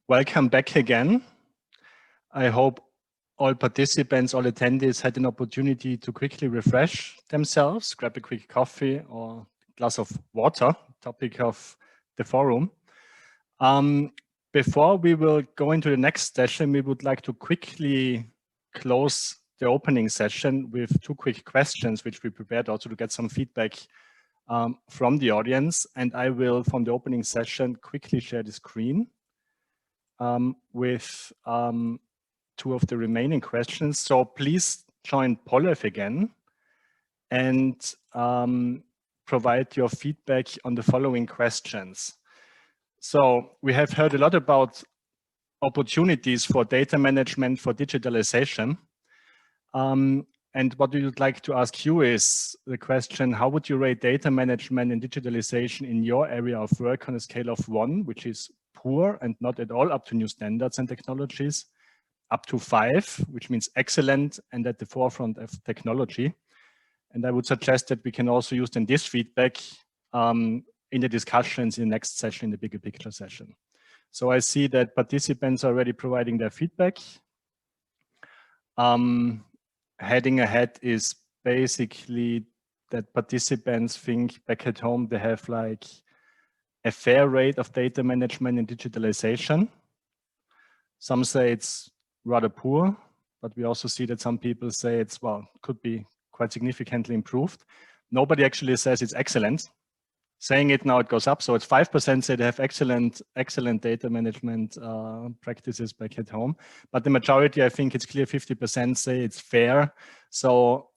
Welcome back again. I hope all participants, all attendees had an opportunity to quickly refresh themselves, grab a quick coffee or glass of water, topic of the forum. Before we will go into the next session, we would like to quickly close the opening session with two quick questions, which we prepared also to get some feedback from the audience. And I will, from the opening session, quickly share the screen with two of the remaining questions. So please join Polef again and provide your feedback on the following questions. So we have heard a lot about opportunities for data management, for digitalization. And what we would like to ask you is the question, how would you rate data management and digitalization in your area of work on a scale of 1, which is poor and not at all up to new standards and technologies, up to 5, which means excellent and at the forefront of technology. And I would suggest that we can also use then this feedback in the discussions in the next session, in the bigger picture session. So I see that participants are already providing their feedback. Heading ahead is basically that participants think back at home they have like a fair rate of data management and digitalization. Some say it's rather poor, but we also see that some people say it's, well, could be quite significantly improved. Nobody actually says it's excellent. Saying it now, it goes up. So it's 5% say they have excellent data management practices back at home. But the majority, I think it's clear, 50% say it's fair. So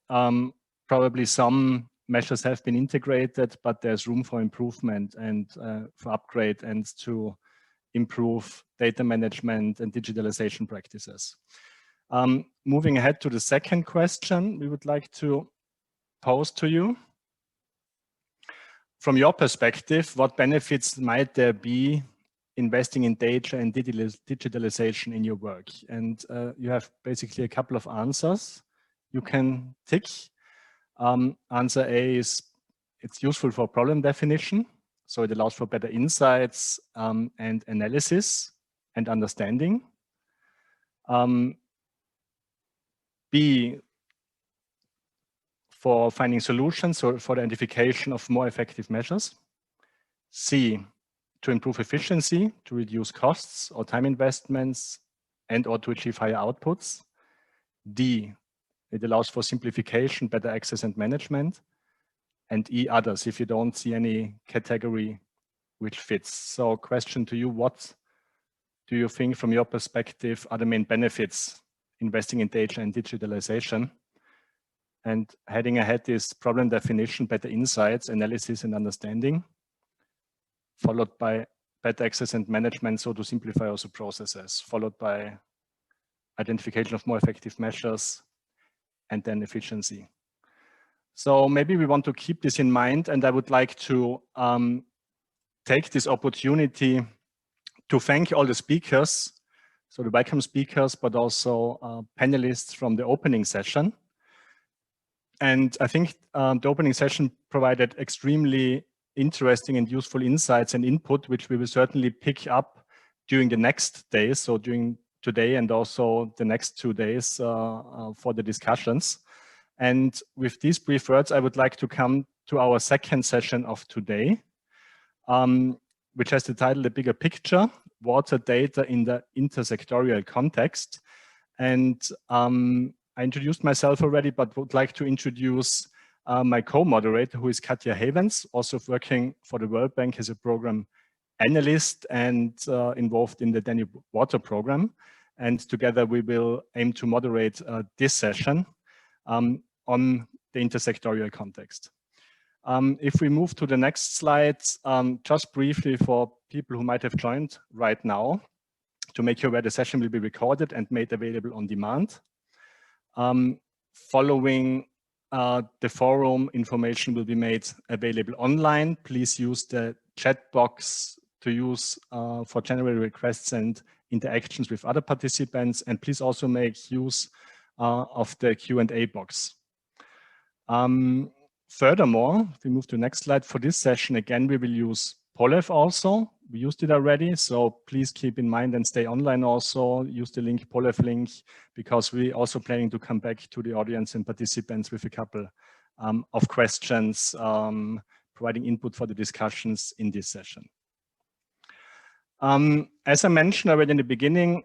probably some measures have been integrated, but there's room for improvement and for upgrade and to improve data management and digitalization practices. Moving ahead to the second question we would like to pose to you. From your perspective, what benefits might there be investing in data and digitalization in your work? And you have basically a couple of answers you can tick. Answer A is it's useful for problem definition. So it allows for better insights and analysis and understanding. B, for finding solutions or for the identification of more effective measures. C, to improve efficiency, to reduce costs or time investments and or to achieve higher outputs. D, it allows for simplification, better access and management. And E, others, if you don't see any category which fits. So question to you, what do you think from your perspective are the main benefits investing in data and digitalization? And heading ahead is problem definition, better insights, analysis and understanding, followed by better access and management, so to simplify also processes, followed by identification of more effective measures, and then efficiency. So maybe we want to keep this in mind, and I would like to take this opportunity to thank all the speakers, so the welcome speakers, but also panelists from the opening session. And I think the opening session provided extremely interesting and useful insights and input, which we will certainly pick up during the next days, so during today and also the next 2 days for the discussions. And with these brief words, I would like to come to our second session of today, which has the title, The Bigger Picture, Water Data in the Intersectoral Context. And I introduced myself already, but would like to introduce my co-moderator, who is Katja Havens, also working for the World Bank as a program analyst and involved in the Danube Water Program. And together we will aim to moderate this session on the intersectoral context. If we move to the next slide, just briefly for people who might have joined right now, to make you aware the session will be recorded and made available on demand. Following the forum, information will be made available online. Please use the chat box to use for general requests and interactions with other participants. And please also make use of the Q&A box. Furthermore, if we move to the next slide, for this session, again, we will use Polev also. We used it already, so please keep in mind and stay online also. Use the link, Polev link, because we also planning to come back to the audience and participants with a couple of questions, providing input for the discussions in this session. As I mentioned already in the beginning,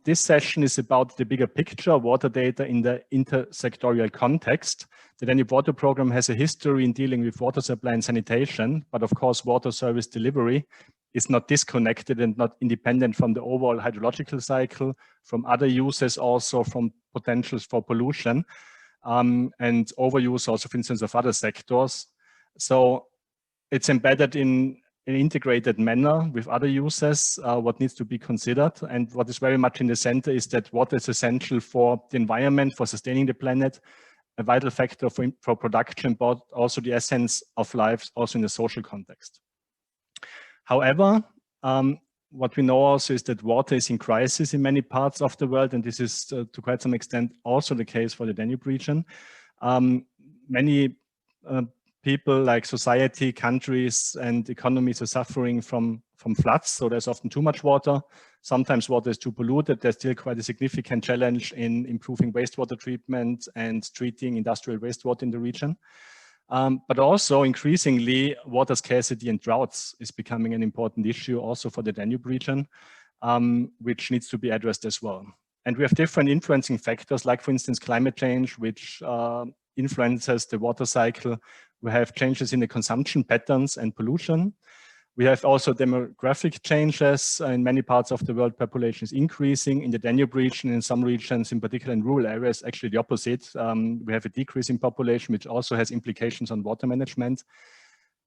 this session is about the bigger picture of water data in the intersectoral context. The Danube Water Program has a history in dealing with water supply and sanitation, but of course, water service delivery is not disconnected and not independent from the overall hydrological cycle, from other uses also, from potentials for pollution, and overuse also, for instance, of other sectors. So it's embedded in an integrated manner with other uses, what needs to be considered. And what is very much in the center is that water is essential for the environment, for sustaining the planet, a vital factor for production, but also the essence of life, also in the social context. However, what we know also is that water is in crisis in many parts of the world, and this is to quite some extent also the case for the Danube region. Many people, like society, countries, and economies are suffering from floods. So there's often too much water. Sometimes water is too polluted. There's still quite a significant challenge in improving wastewater treatment and treating industrial wastewater in the region. But also increasingly, water scarcity and droughts is becoming an important issue also for the Danube region, which needs to be addressed as well. And we have different influencing factors, like for instance, climate change, which influences the water cycle. We have changes in the consumption patterns and pollution. We have also demographic changes. In many parts of the world, population is increasing. In the Danube region, in some regions, in particular in rural areas, actually the opposite. We have a decrease in population, which also has implications on water management.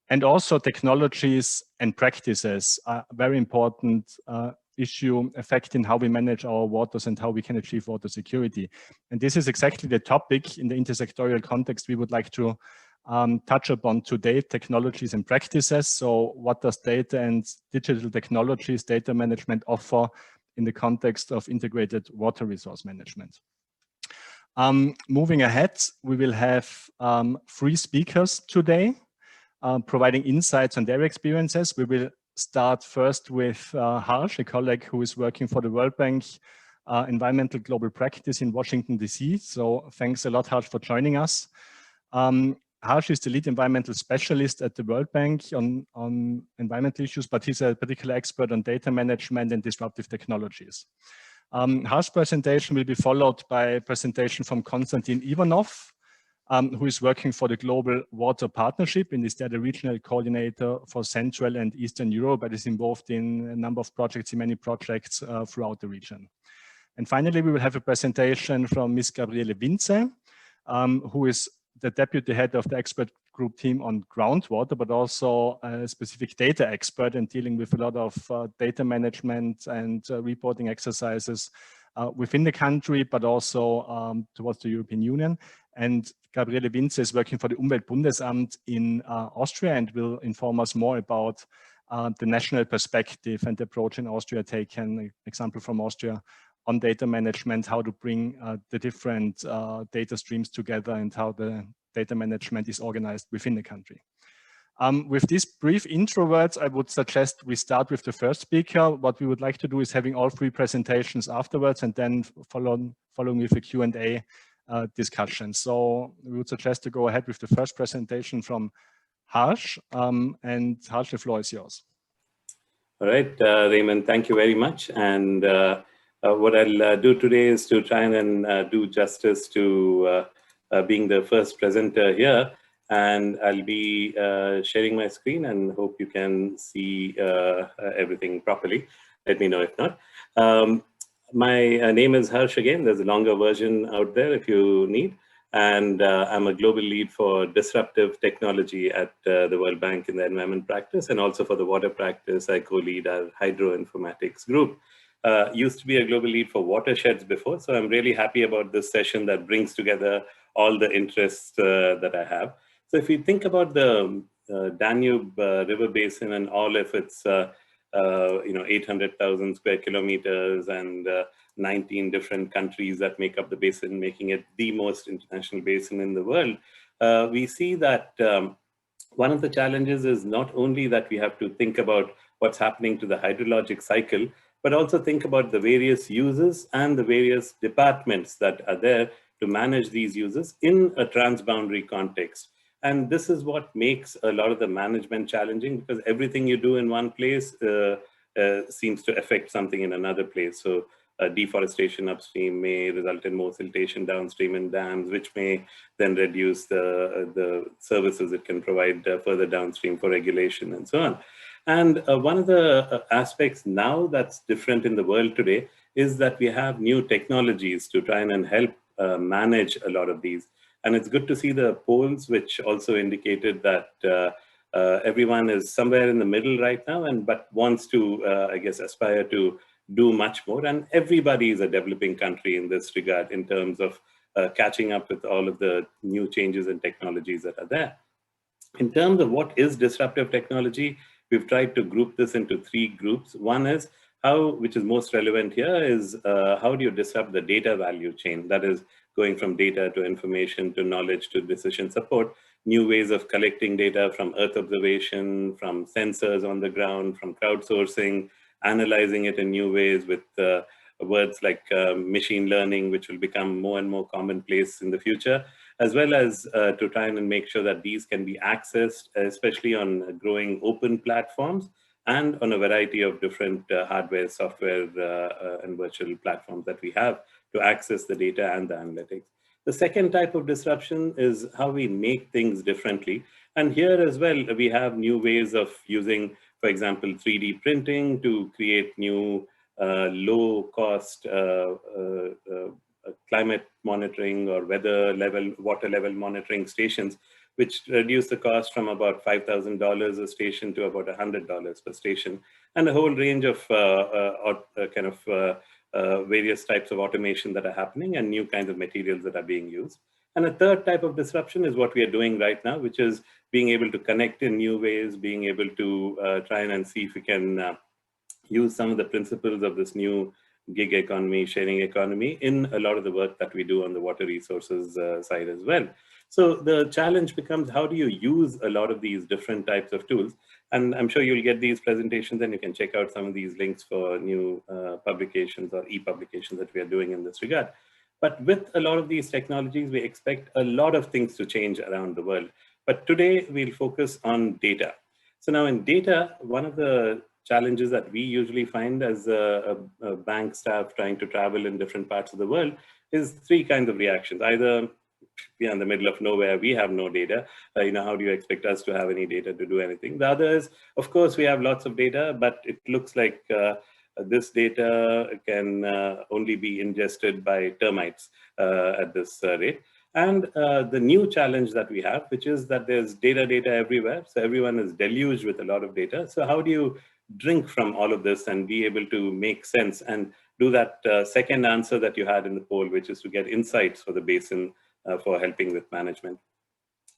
And also technologies and practices are very important issue affecting how we manage our waters and how we can achieve water security. And this is exactly the topic in the intersectoral context we would like to touch upon today, technologies and practices. So what does data and digital technologies, data management offer in the context of integrated water resource management? Moving ahead, we will have 3 speakers today, providing insights on their experiences. We will start first with Harsh, a colleague who is working for the World Bank Environmental Global Practice in Washington, D.C. So thanks a lot, Harsh, for joining us. Harsh is the lead environmental specialist at the World Bank on environmental issues, but he's a particular expert on data management and disruptive technologies. Harsh's presentation will be followed by a presentation from Konstantin Ivanov, who is working for the Global Water Partnership and is there the regional coordinator for Central and Eastern Europe, but is involved in a number of projects, in many projects throughout the region. And finally, we will have a presentation from Ms. Gabriele Vinze, who is the deputy head of the expert group team on groundwater, but also a specific data expert and dealing with a lot of data management and reporting exercises within the country, but also towards the European Union. And Gabriele Vinze is working for the Umweltbundesamt in Austria and will inform us more about the national perspective and the approach in Austria taken, an example from Austria, on data management, how to bring the different data streams together and how the data management is organized within the country. With these brief intro words, I would suggest we start with the first speaker. What we would like to do is having all 3 presentations afterwards and then following with a Q&A discussion. So we would suggest to go ahead with the first presentation from Harsh. And Harsh, the floor is yours. All right, Raymond, thank you very much. And what I'll do today is to try and do justice to being the first presenter here. And I'll be sharing my screen and hope you can see everything properly. Let me know if not. My name is Harsh again. There's a longer version out there if you need. And I'm a global lead for disruptive technology at the World Bank in the environment practice, and also for the water practice, I co-lead our hydroinformatics group. Used to be a global lead for watersheds before, so I'm really happy about this session that brings together all the interests that I have. So if you think about the Danube River Basin and all of its 800,000 square kilometers and 19 different countries that make up the basin, making it the most international basin in the world, we see that One of the challenges is not only that we have to think about what's happening to the hydrologic cycle, but also think about the various users and the various departments that are there to manage these users in a transboundary context. And this is what makes a lot of the management challenging, because everything you do in one place seems to affect something in another place. So deforestation upstream may result in more siltation downstream in dams, which may then reduce the services it can provide further downstream for regulation and so on. And one of the aspects now that's different in the world today is that we have new technologies to try and help manage a lot of these. And it's good to see the polls, which also indicated that everyone is somewhere in the middle right now, and but wants to, I guess, aspire to do much more. And everybody is a developing country in this regard in terms of catching up with all of the new changes and technologies that are there. In terms of what is disruptive technology, we've tried to group this into three groups. One is how, which is most relevant here, is how do you disrupt the data value chain? That is going from data to information to knowledge to decision support, new ways of collecting data from Earth observation, from sensors on the ground, from crowdsourcing, analyzing it in new ways with words like machine learning, which will become more and more commonplace in the future, as well as to try and make sure that these can be accessed, especially on growing open platforms and on a variety of different hardware, software, and virtual platforms that we have to access the data and the analytics. The second type of disruption is how we make things differently. And here as well, we have new ways of using, for example, 3D printing to create new low cost climate monitoring or weather level, water level monitoring stations, which reduce the cost from about $5,000 a station to about $100 per station, and a whole range of various types of automation that are happening and new kinds of materials that are being used. And a third type of disruption is what we are doing right now, which is being able to connect in new ways, being able to try and see if we can use some of the principles of this new gig economy, sharing economy in a lot of the work that we do on the water resources side as well. So the challenge becomes, how do you use a lot of these different types of tools? And I'm sure you'll get these presentations and you can check out some of these links for new publications or e-publications that we are doing in this regard. But with a lot of these technologies, we expect a lot of things to change around the world. But today we'll focus on data. So now in data, one of the challenges that we usually find as a bank staff trying to travel in different parts of the world is three kinds of reactions. Either we are in the middle of nowhere, we have no data. How do you expect us to have any data to do anything? The other is, of course, we have lots of data, but it looks like this data can only be ingested by termites at this rate. And the new challenge that we have, which is that there's data everywhere. So everyone is deluged with a lot of data. So how do you drink from all of this and be able to make sense and do that second answer that you had in the poll, which is to get insights for the basin for helping with management.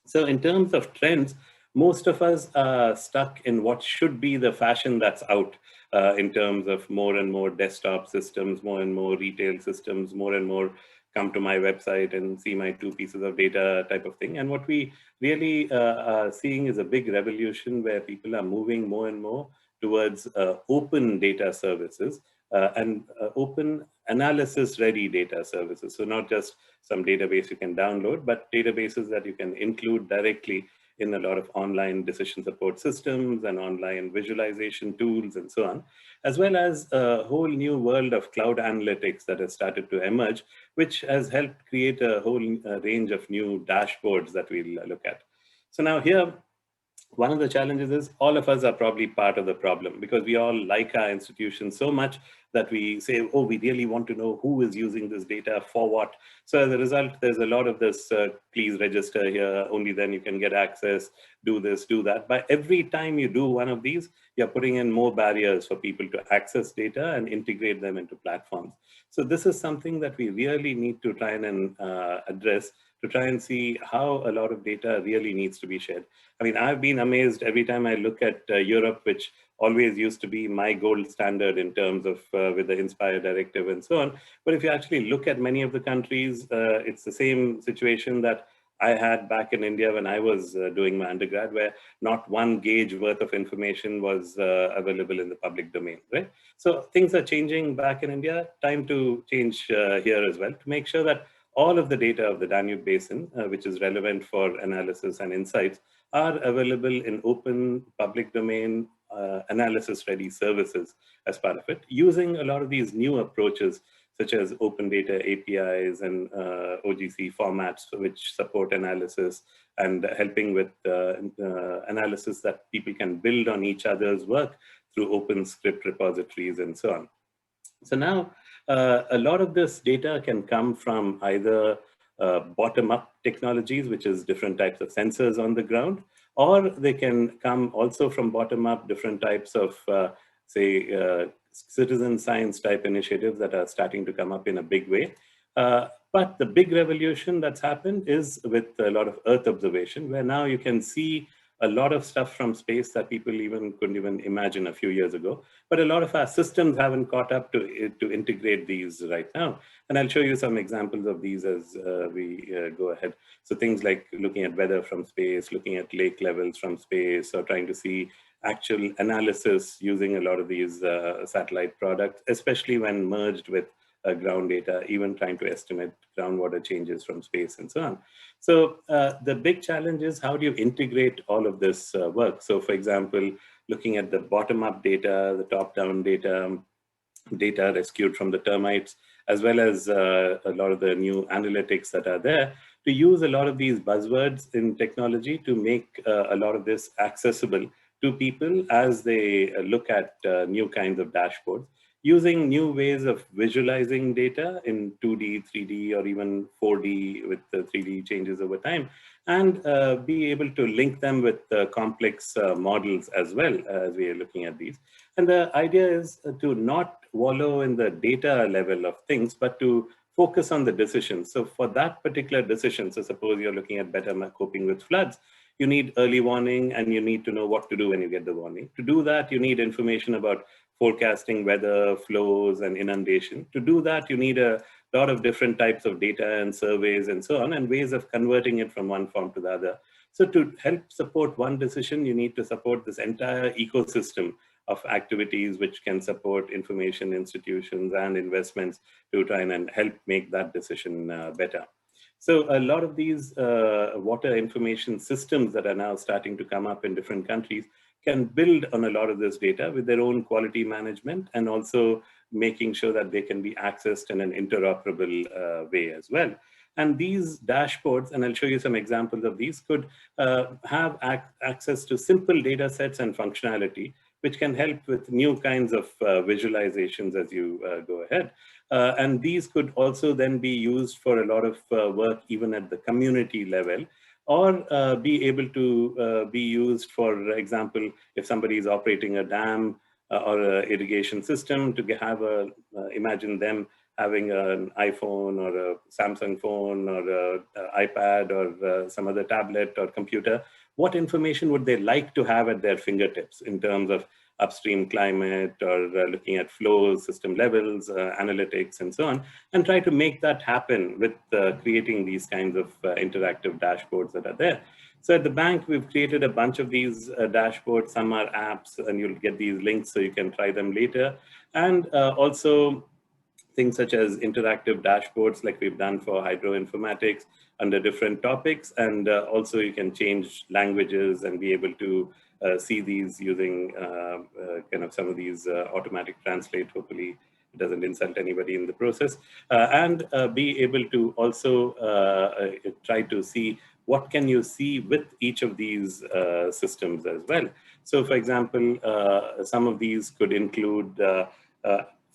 So in terms of trends, most of us are stuck in what should be the fashion that's out in terms of more and more desktop systems, more and more retail systems, more and more come to my website and see my 2 pieces of data type of thing. And what we really are seeing is a big revolution where people are moving more and more towards open data services and open analysis ready data services. So not just some database you can download, but databases that you can include directly in a lot of online decision support systems and online visualization tools and so on, as well as a whole new world of cloud analytics that has started to emerge, which has helped create a whole range of new dashboards that we'll look at. So now here, one of the challenges is all of us are probably part of the problem, because we all like our institutions so much that we say, oh, we really want to know who is using this data for what. So as a result, there's a lot of this, please register here, only then you can get access, do this, do that. But every time you do one of these, you're putting in more barriers for people to access data and integrate them into platforms. So this is something that we really need to try and address, to try and see how a lot of data really needs to be shared. I mean, I've been amazed every time I look at Europe, which always used to be my gold standard in terms of with the Inspire Directive and so on. But if you actually look at many of the countries, it's the same situation that I had back in India when I was doing my undergrad, where not one gauge worth of information was available in the public domain, right? So things are changing back in India. Time to change here as well, to make sure that all of the data of the Danube Basin, which is relevant for analysis and insights, are available in open public domain analysis-ready services as part of it, using a lot of these new approaches such as open data APIs and OGC formats which support analysis, and helping with analysis that people can build on each other's work through open script repositories and so on. So now a lot of this data can come from either bottom-up technologies, which is different types of sensors on the ground, or they can come also from bottom-up, different types of, say, citizen science type initiatives that are starting to come up in a big way. But the big revolution that's happened is with a lot of Earth observation, where now you can see a lot of stuff from space that people couldn't even imagine a few years ago. But a lot of our systems haven't caught up to integrate these right now. And I'll show you some examples of these as we go ahead. So things like looking at weather from space, looking at lake levels from space, or trying to see actual analysis using a lot of these satellite products, especially when merged with ground data, even trying to estimate groundwater changes from space and so on. So the big challenge is, how do you integrate all of this work? So for example, looking at the bottom-up data, the top-down data, data rescued from the termites, as well as a lot of the new analytics that are there, to use a lot of these buzzwords in technology to make a lot of this accessible to people as they look at new kinds of dashboards, using new ways of visualizing data in 2D, 3D, or even 4D with the 3D changes over time, and be able to link them with complex models as well as we are looking at these. And the idea is to not wallow in the data level of things, but to focus on the decision. So for that particular decision, so suppose you're looking at better coping with floods, you need early warning and you need to know what to do when you get the warning. To do that, you need information about forecasting weather, flows, and inundation. To do that, you need a lot of different types of data and surveys and so on, and ways of converting it from one form to the other. So to help support one decision, you need to support this entire ecosystem of activities which can support information institutions and investments to try and help make that decision better. So a lot of these water information systems that are now starting to come up in different countries can build on a lot of this data with their own quality management, and also making sure that they can be accessed in an interoperable way as well. And these dashboards, and I'll show you some examples of these, could have access to simple data sets and functionality, which can help with new kinds of visualizations as you go ahead. And these could also then be used for a lot of work even at the community level, or be able to be used, for example, if somebody is operating a dam or an irrigation system, to have imagine them having an iPhone or a Samsung phone or an iPad or some other tablet or computer. What information would they like to have at their fingertips in terms of upstream climate, or looking at flows, system levels, analytics, and so on, and try to make that happen with creating these kinds of interactive dashboards that are there. So at the bank, we've created a bunch of these dashboards. Some are apps, and you'll get these links so you can try them later. And also things such as interactive dashboards like we've done for hydroinformatics under different topics. And also you can change languages and be able to see these using kind of some of these automatic translate. Hopefully it doesn't insult anybody in the process. And be able to also try to see what can you see with each of these systems as well. So for example, some of these could include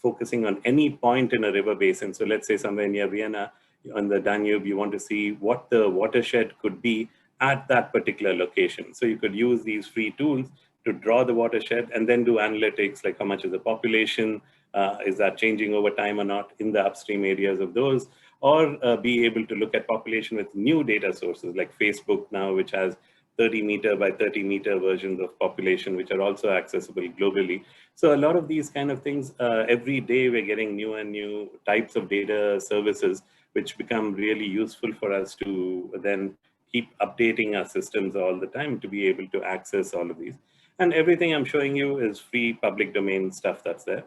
focusing on any point in a river basin. So let's say somewhere near Vienna on the Danube, you want to see what the watershed could be at that particular location. So you could use these free tools to draw the watershed and then do analytics, like how much is the population, is that changing over time or not in the upstream areas of those, or be able to look at population with new data sources like Facebook now, which has 30-meter by 30-meter versions of population, which are also accessible globally. So a lot of these kind of things, every day we're getting new and new types of data services, which become really useful for us to then keep updating our systems all the time to be able to access all of these. And everything I'm showing you is free public domain stuff that's there.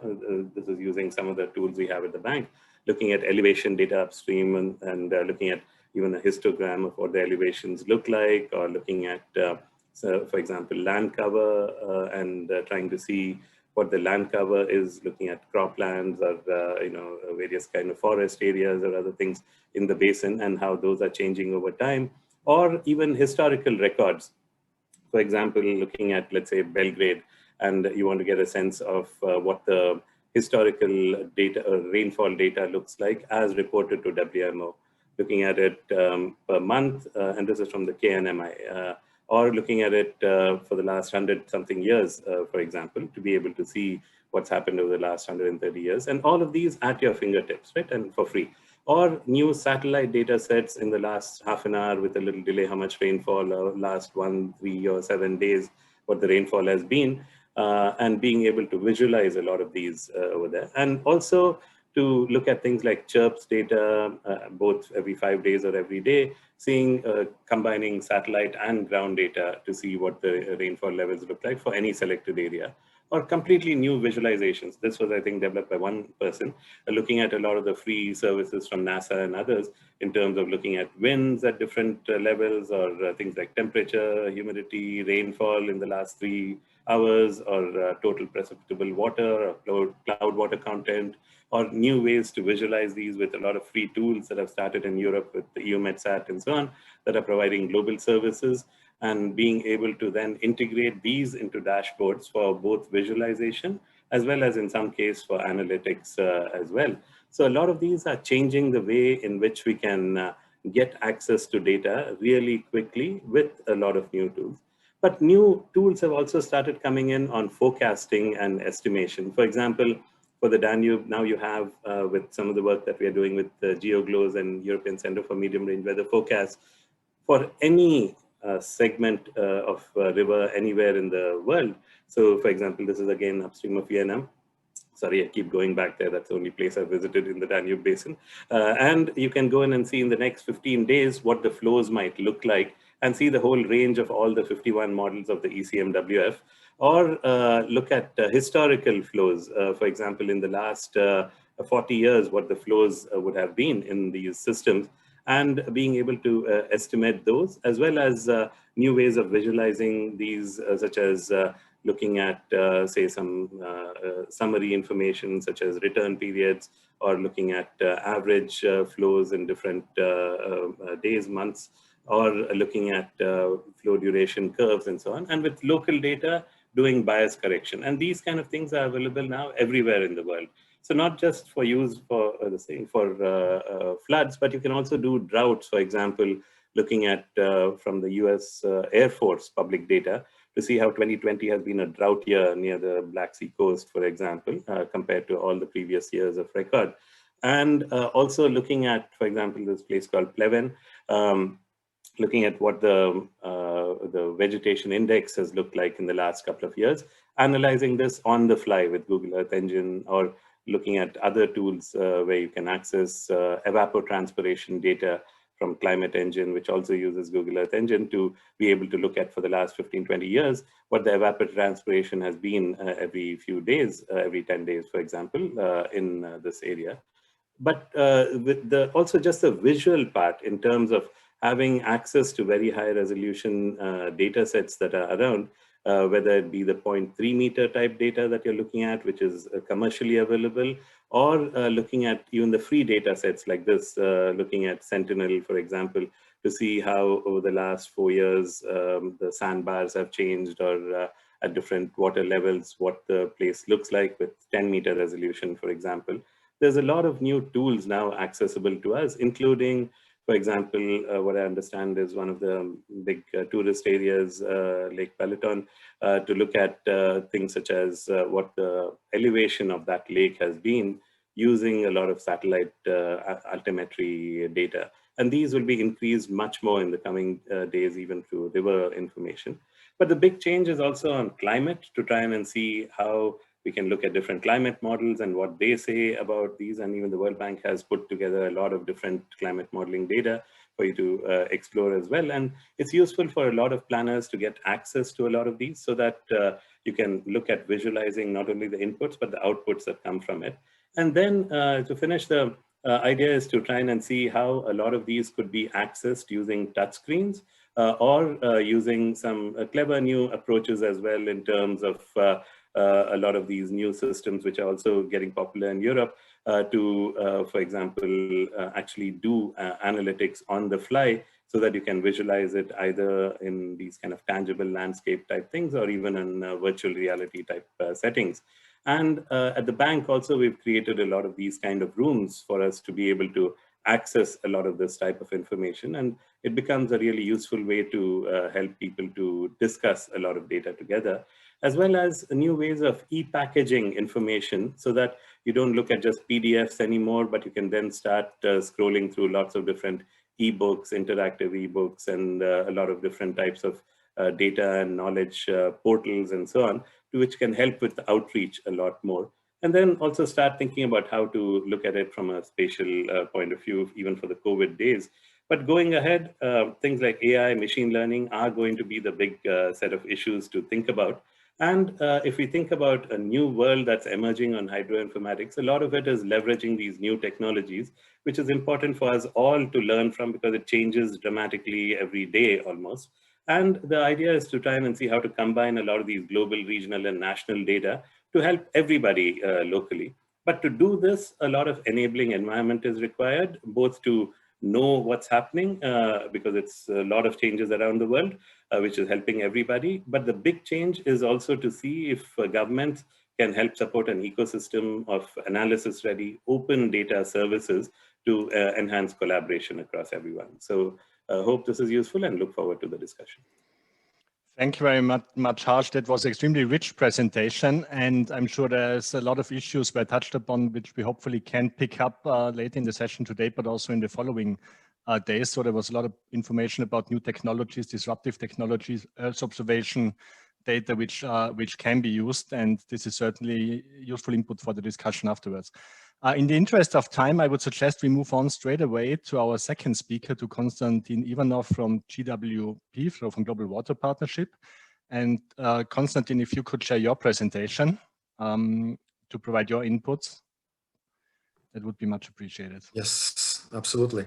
This is using some of the tools we have at the bank, looking at elevation data upstream and looking at even a histogram of what the elevations look like, or looking at, so for example, land cover and trying to see what the land cover is, looking at croplands or various kind of forest areas or other things in the basin and how those are changing over time, or even historical records. For example, looking at, let's say, Belgrade, and you want to get a sense of what the historical data or rainfall data looks like as reported to WMO, looking at it per month, and this is from the KNMI, or looking at it for the last 100-something years, for example, to be able to see what's happened over the last 130 years. And all of these at your fingertips, right, and for free. Or new satellite data sets in the last half an hour with a little delay, how much rainfall last 1, 3, or 7 days, what the rainfall has been, and being able to visualize a lot of these over there. And also to look at things like chirps data, both every 5 days or every day, seeing, combining satellite and ground data to see what the rainfall levels look like for any selected area, or completely new visualizations. This was, I think, developed by one person, looking at a lot of the free services from NASA and others in terms of looking at winds at different levels, or things like temperature, humidity, rainfall in the last 3 hours, or total precipitable water, or cloud water content, or new ways to visualize these with a lot of free tools that have started in Europe with the EUMETSAT and so on, that are providing global services, and being able to then integrate these into dashboards for both visualization as well as in some case for analytics as well. So a lot of these are changing the way in which we can get access to data really quickly with a lot of new tools. But new tools have also started coming in on forecasting and estimation. For example, for the Danube, now you have, with some of the work that we are doing with the GeoGlows and European Center for Medium Range Weather Forecast, for any segment of river anywhere in the world. So for example, this is again upstream of Vietnam. Sorry, I keep going back there. That's the only place I visited in the Danube Basin. And you can go in and see in the next 15 days what the flows might look like, and see the whole range of all the 51 models of the ECMWF, or look at historical flows. For example, in the last 40 years, what the flows would have been in these systems, and being able to estimate those, as well as new ways of visualizing these, such as looking at, say, some summary information, such as return periods, or looking at average flows in different days, months, or looking at flow duration curves and so on. And with local data, doing bias correction. And these kind of things are available now everywhere in the world. So not just for use for floods, but you can also do droughts, for example, looking at from the US Air Force public data to see how 2020 has been a drought year near the Black Sea coast, for example, compared to all the previous years of record. And also looking at, for example, this place called Pleven, looking at what the vegetation index has looked like in the last couple of years, analyzing this on the fly with Google Earth Engine, or looking at other tools where you can access evapotranspiration data from Climate Engine, which also uses Google Earth Engine, to be able to look at for the last 15, 20 years, what the evapotranspiration has been every few days, every 10 days, for example, in this area. But with also just the visual part in terms of having access to very high resolution data sets that are around, whether it be the 0.3 meter type data that you're looking at, which is commercially available, or looking at even the free data sets like this, looking at Sentinel, for example, to see how over the last 4 years the sandbars have changed, or at different water levels, what the place looks like with 10-meter resolution, for example. There's a lot of new tools now accessible to us, including, for example, what I understand is one of the big tourist areas, Lake Peloton, to look at things such as what the elevation of that lake has been using a lot of satellite altimetry data. And these will be increased much more in the coming days, even through river information. But the big change is also on climate, to try and see how we can look at different climate models and what they say about these. And even the World Bank has put together a lot of different climate modeling data. For for you to explore as well. And it's useful for a lot of planners to get access to a lot of these so that you can look at visualizing not only the inputs, but the outputs that come from it. And then to finish, the idea is to try and see how a lot of these could be accessed using touchscreens or using some clever new approaches as well in terms of a lot of these new systems, which are also getting popular in Europe, to, for example, actually do analytics on the fly so that you can visualize it either in these kind of tangible landscape type things or even in virtual reality type settings. And at the bank also, we've created a lot of these kind of rooms for us to be able to access a lot of this type of information. And it becomes a really useful way to help people to discuss a lot of data together, as well as new ways of e-packaging information so that you don't look at just PDFs anymore, but you can then start scrolling through lots of different ebooks, interactive ebooks, and a lot of different types of data and knowledge portals and so on, which can help with the outreach a lot more. And then also start thinking about how to look at it from a spatial point of view, even for the COVID days. But going ahead, things like AI, machine learning are going to be the big set of issues to think about. And if we think about a new world that's emerging on hydroinformatics, a lot of it is leveraging these new technologies, which is important for us all to learn from because it changes dramatically every day almost. And the idea is to try and see how to combine a lot of these global, regional, and national data to help everybody locally. But to do this, a lot of enabling environment is required, both to know what's happening because it's a lot of changes around the world, which is helping everybody. But the big change is also to see if governments can help support an ecosystem of analysis-ready open data services to enhance collaboration across everyone. So hope this is useful and look forward to the discussion. Thank you very much, Harsh. That was an extremely rich presentation, and I'm sure there's a lot of issues were touched upon, which we hopefully can pick up later in the session today, but also in the following days. So there was a lot of information about new technologies, disruptive technologies, Earth observation data, which can be used, and this is certainly useful input for the discussion afterwards. In the interest of time, I would suggest we move on straight away to our second speaker, to Konstantin Ivanov from GWP, from Global Water Partnership. And Konstantin, if you could share your presentation to provide your inputs, that would be much appreciated. Yes, absolutely.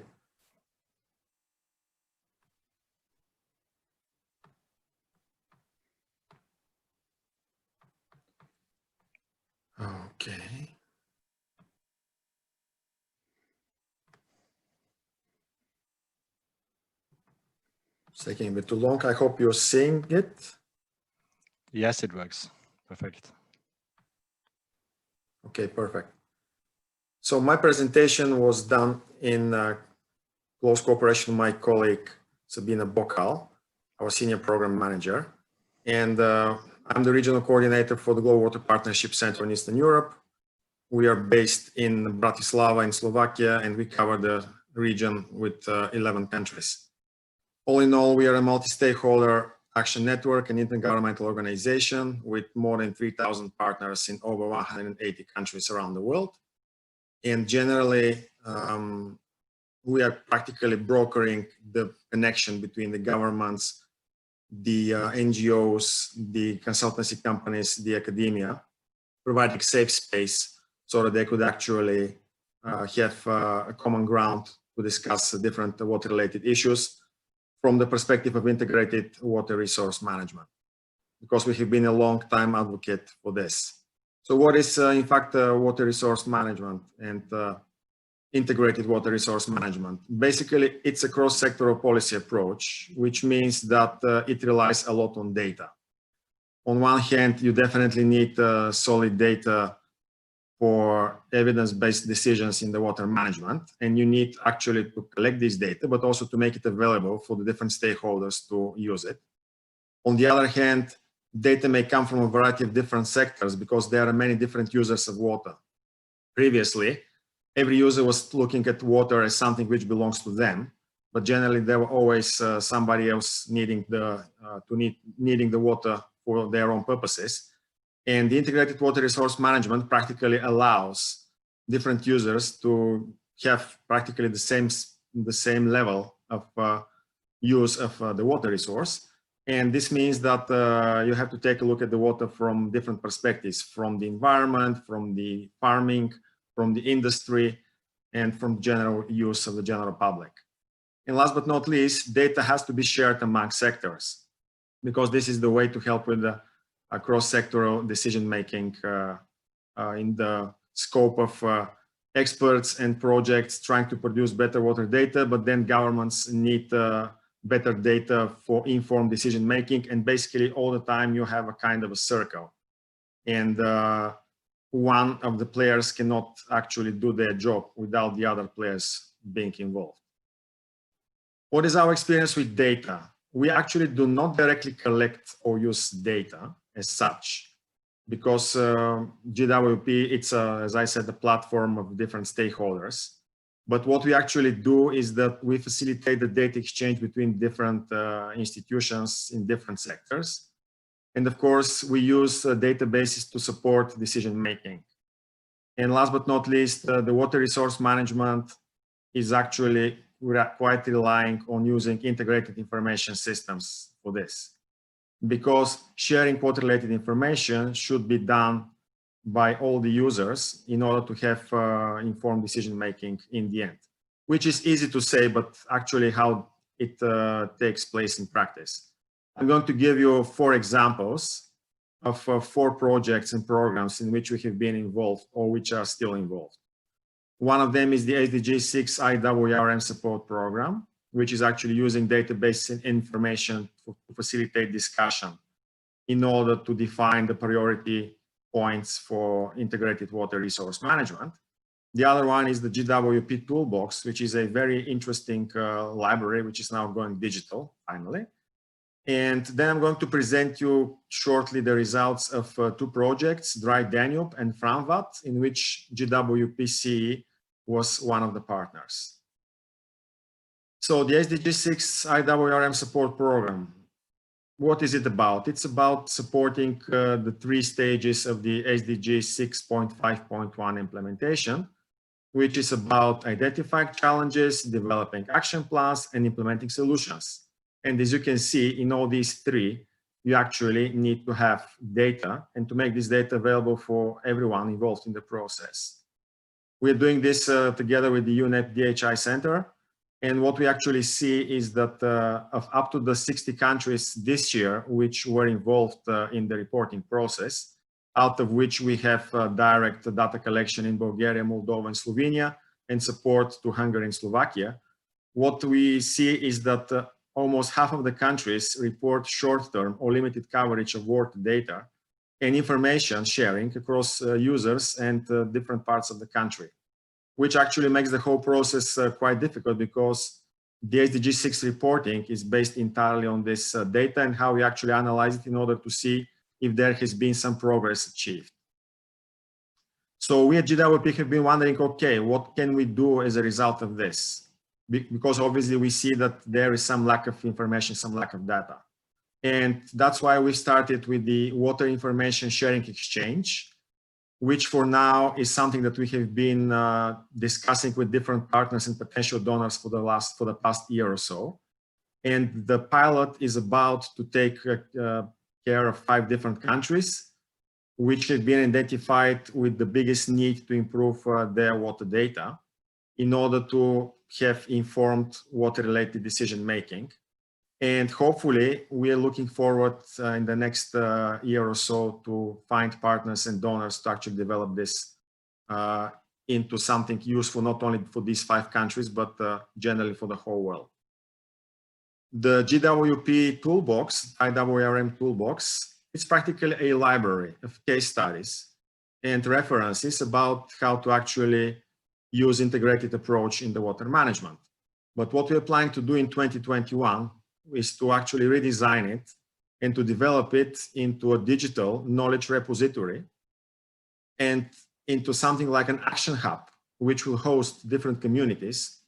Okay. It's taking a bit too long. I hope you're seeing it. Yes, it works. Perfect. Okay, perfect. So my presentation was done in close cooperation with my colleague, Sabina Bokal, our Senior Program Manager. And I'm the Regional Coordinator for the Global Water Partnership Center in Eastern Europe. We are based in Bratislava in Slovakia, and we cover the region with 11 countries. All in all, we are a multi-stakeholder action network and intergovernmental organization with more than 3,000 partners in over 180 countries around the world. And generally, we are practically brokering the connection between the governments, the NGOs, the consultancy companies, the academia, providing safe space so that they could actually have a common ground to discuss different water-related issues from the perspective of integrated water resource management, because we have been a long time advocate for this. So what is in fact water resource management and integrated water resource management? Basically, it's a cross-sectoral policy approach, which means that it relies a lot on data. On one hand, you definitely need solid data for evidence-based decisions in the water management, and you need actually to collect this data, but also to make it available for the different stakeholders to use it. On the other hand, data may come from a variety of different sectors because there are many different users of water. Previously, every user was looking at water as something which belongs to them, but generally there were always somebody else needing the water for their own purposes. And the integrated water resource management practically allows different users to have practically the same level of use of the water resource. And this means that you have to take a look at the water from different perspectives, from the environment, from the farming, from the industry, and from general use of the general public. And last but not least, data has to be shared among sectors, because this is the way to help with the cross-sectoral decision-making in the scope of experts and projects trying to produce better water data, but then governments need better data for informed decision-making. And basically all the time you have a kind of a circle. And one of the players cannot actually do their job without the other players being involved. What is our experience with data? We actually do not directly collect or use data as such, because GWP, it's, as I said, a platform of different stakeholders. But what we actually do is that we facilitate the data exchange between different institutions in different sectors. And of course, we use databases to support decision-making. And last but not least, the water resource management is actually quite relying on using integrated information systems for this, because sharing water-related information should be done by all the users in order to have informed decision-making in the end, which is easy to say, but actually how it takes place in practice. I'm going to give you 4 examples of 4 projects and programs in which we have been involved or which are still involved. One of them is the SDG 6 IWRM support program, which is actually using database information to facilitate discussion in order to define the priority points for integrated water resource management. The other one is the GWP Toolbox, which is a very interesting library, which is now going digital, finally. And then I'm going to present you shortly the results of 2 projects, Dry Danube and Framvat, in which GWPC was one of the partners. So the SDG 6 IWRM support program, what is it about? It's about supporting the 3 stages of the SDG 6.5.1 implementation, which is about identifying challenges, developing action plans, and implementing solutions. And as you can see, in all these 3, you actually need to have data and to make this data available for everyone involved in the process. We're doing this together with the UNEP DHI Center. And what we actually see is that of up to the 60 countries this year, which were involved in the reporting process, out of which we have direct data collection in Bulgaria, Moldova, and Slovenia, and support to Hungary and Slovakia, what we see is that almost half of the countries report short-term or limited coverage of water data and information sharing across users and different parts of the country, which actually makes the whole process quite difficult, because the SDG 6 reporting is based entirely on this data and how we actually analyze it in order to see if there has been some progress achieved. So we at GWP have been wondering, okay, what can we do as a result of this? Because obviously we see that there is some lack of information, some lack of data. And that's why we started with the Water Information Sharing Exchange, which for now is something that we have been discussing with different partners and potential donors for the past year or so. And the pilot is about to take care of 5 different countries, which have been identified with the biggest need to improve their water data in order to have informed water-related decision-making. And hopefully, we are looking forward in the next year or so to find partners and donors to actually develop this into something useful, not only for these 5 countries, but generally for the whole world. The GWP Toolbox, IWRM Toolbox, is practically a library of case studies and references about how to actually use integrated approach in the water management. But what we're planning to do in 2021 is to actually redesign it and to develop it into a digital knowledge repository and into something like an action hub, which will host different communities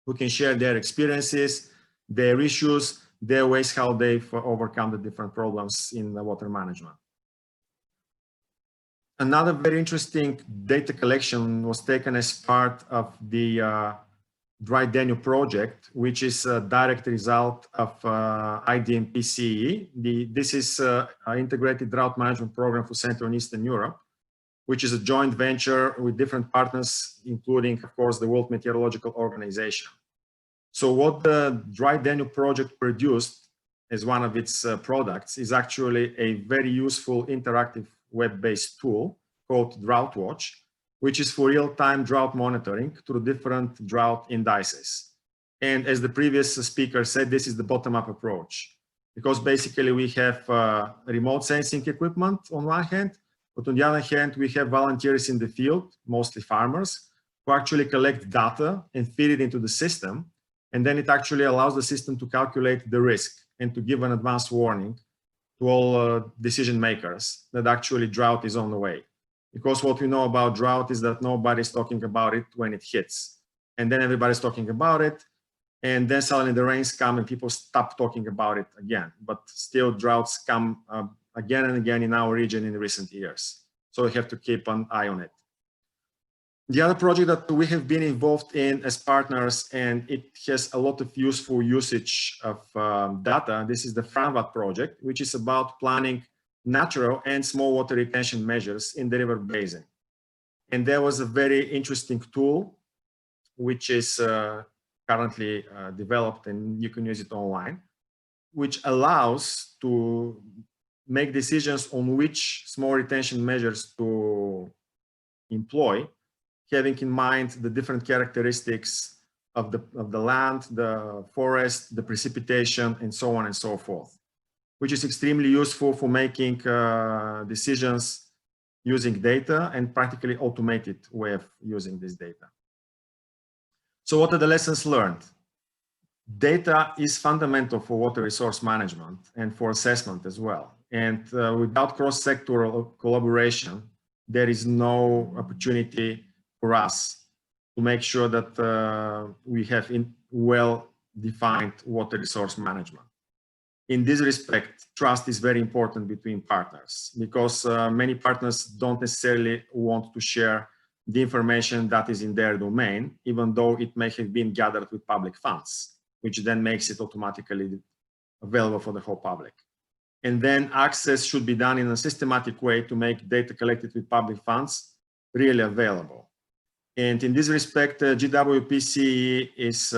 who can share their experiences, their issues, their ways how they've overcome the different problems in the water management. Another very interesting data collection was taken as part of the Dry Danube project, which is a direct result of IDMP-CEE. This is an integrated drought management program for Central and Eastern Europe, which is a joint venture with different partners, including, of course, the World Meteorological Organization. So what the Dry Danube project produced as one of its products is actually a very useful interactive web-based tool called Drought Watch, which is for real-time drought monitoring through different drought indices. And as the previous speaker said, this is the bottom-up approach, because basically we have remote sensing equipment on one hand, but on the other hand, we have volunteers in the field, mostly farmers, who actually collect data and feed it into the system. And then it actually allows the system to calculate the risk and to give an advance warning to all decision makers that actually drought is on the way. Because what we know about drought is that nobody's talking about it when it hits. And then everybody's talking about it. And then suddenly the rains come and people stop talking about it again. But still droughts come again and again in our region in recent years. So we have to keep an eye on it. The other project that we have been involved in as partners, and it has a lot of useful usage of data. This is the FRANVAT project, which is about planning natural and small water retention measures in the river basin. And there was a very interesting tool, which is currently developed, and you can use it online, which allows to make decisions on which small retention measures to employ, having in mind the different characteristics of the land, the forest, the precipitation, and so on and so forth, which is extremely useful for making decisions using data and practically automated way of using this data. So what are the lessons learned? Data is fundamental for water resource management and for assessment as well. And without cross-sectoral collaboration, there is no opportunity for us to make sure that we have well-defined water resource management. In this respect, trust is very important between partners, because many partners don't necessarily want to share the information that is in their domain, even though it may have been gathered with public funds, which then makes it automatically available for the whole public. And then access should be done in a systematic way to make data collected with public funds really available. And in this respect, GWPC is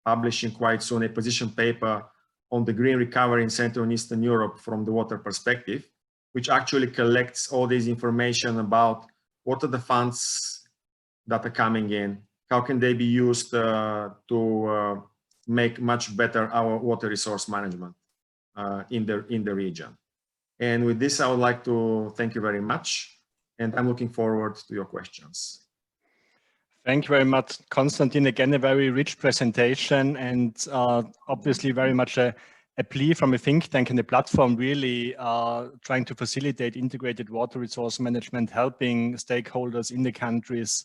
publishing quite soon a position paper on the green recovery in Central and Eastern Europe from the water perspective, which actually collects all this information about what are the funds that are coming in, how can they be used to make much better our water resource management in the region. And with this, I would like to thank you very much. And I'm looking forward to your questions. Thank you very much, Konstantin. Again, a very rich presentation, and obviously very much a plea from a think tank and a platform really trying to facilitate integrated water resource management, helping stakeholders in the countries,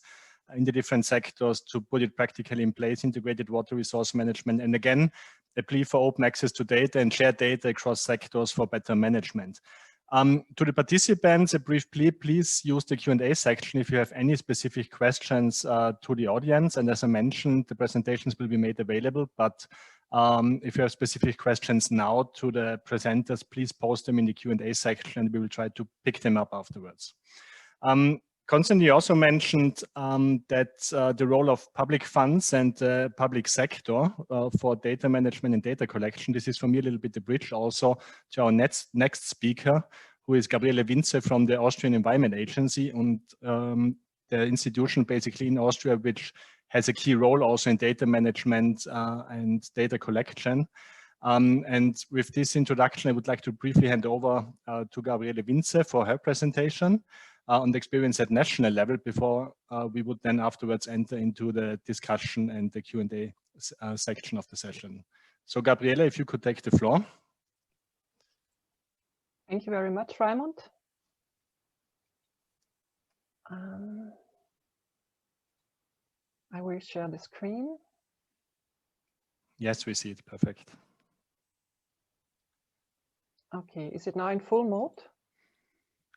in the different sectors to put it practically in place, integrated water resource management. And again, a plea for open access to data and share data across sectors for better management. To the participants, a brief plea, please use the Q&A section if you have any specific questions to the audience. And as I mentioned, the presentations will be made available, but if you have specific questions now to the presenters, please post them in the Q&A section and we will try to pick them up afterwards. Konstantin, you also mentioned that the role of public funds and the public sector for data management and data collection. This is for me a little bit the bridge also to our next speaker, who is Gabriele Winze from the Austrian Environment Agency, and the institution basically in Austria, which has a key role also in data management and data collection. And with this introduction, I would like to briefly hand over to Gabriele Winze for her presentation on the experience at national level before we would then afterwards enter into the discussion and the Q&A section of the session. So Gabriele, if you could take the floor. Thank you very much, Raimund. I will share the screen. Yes, we see it. Perfect. Okay, is it now in full mode?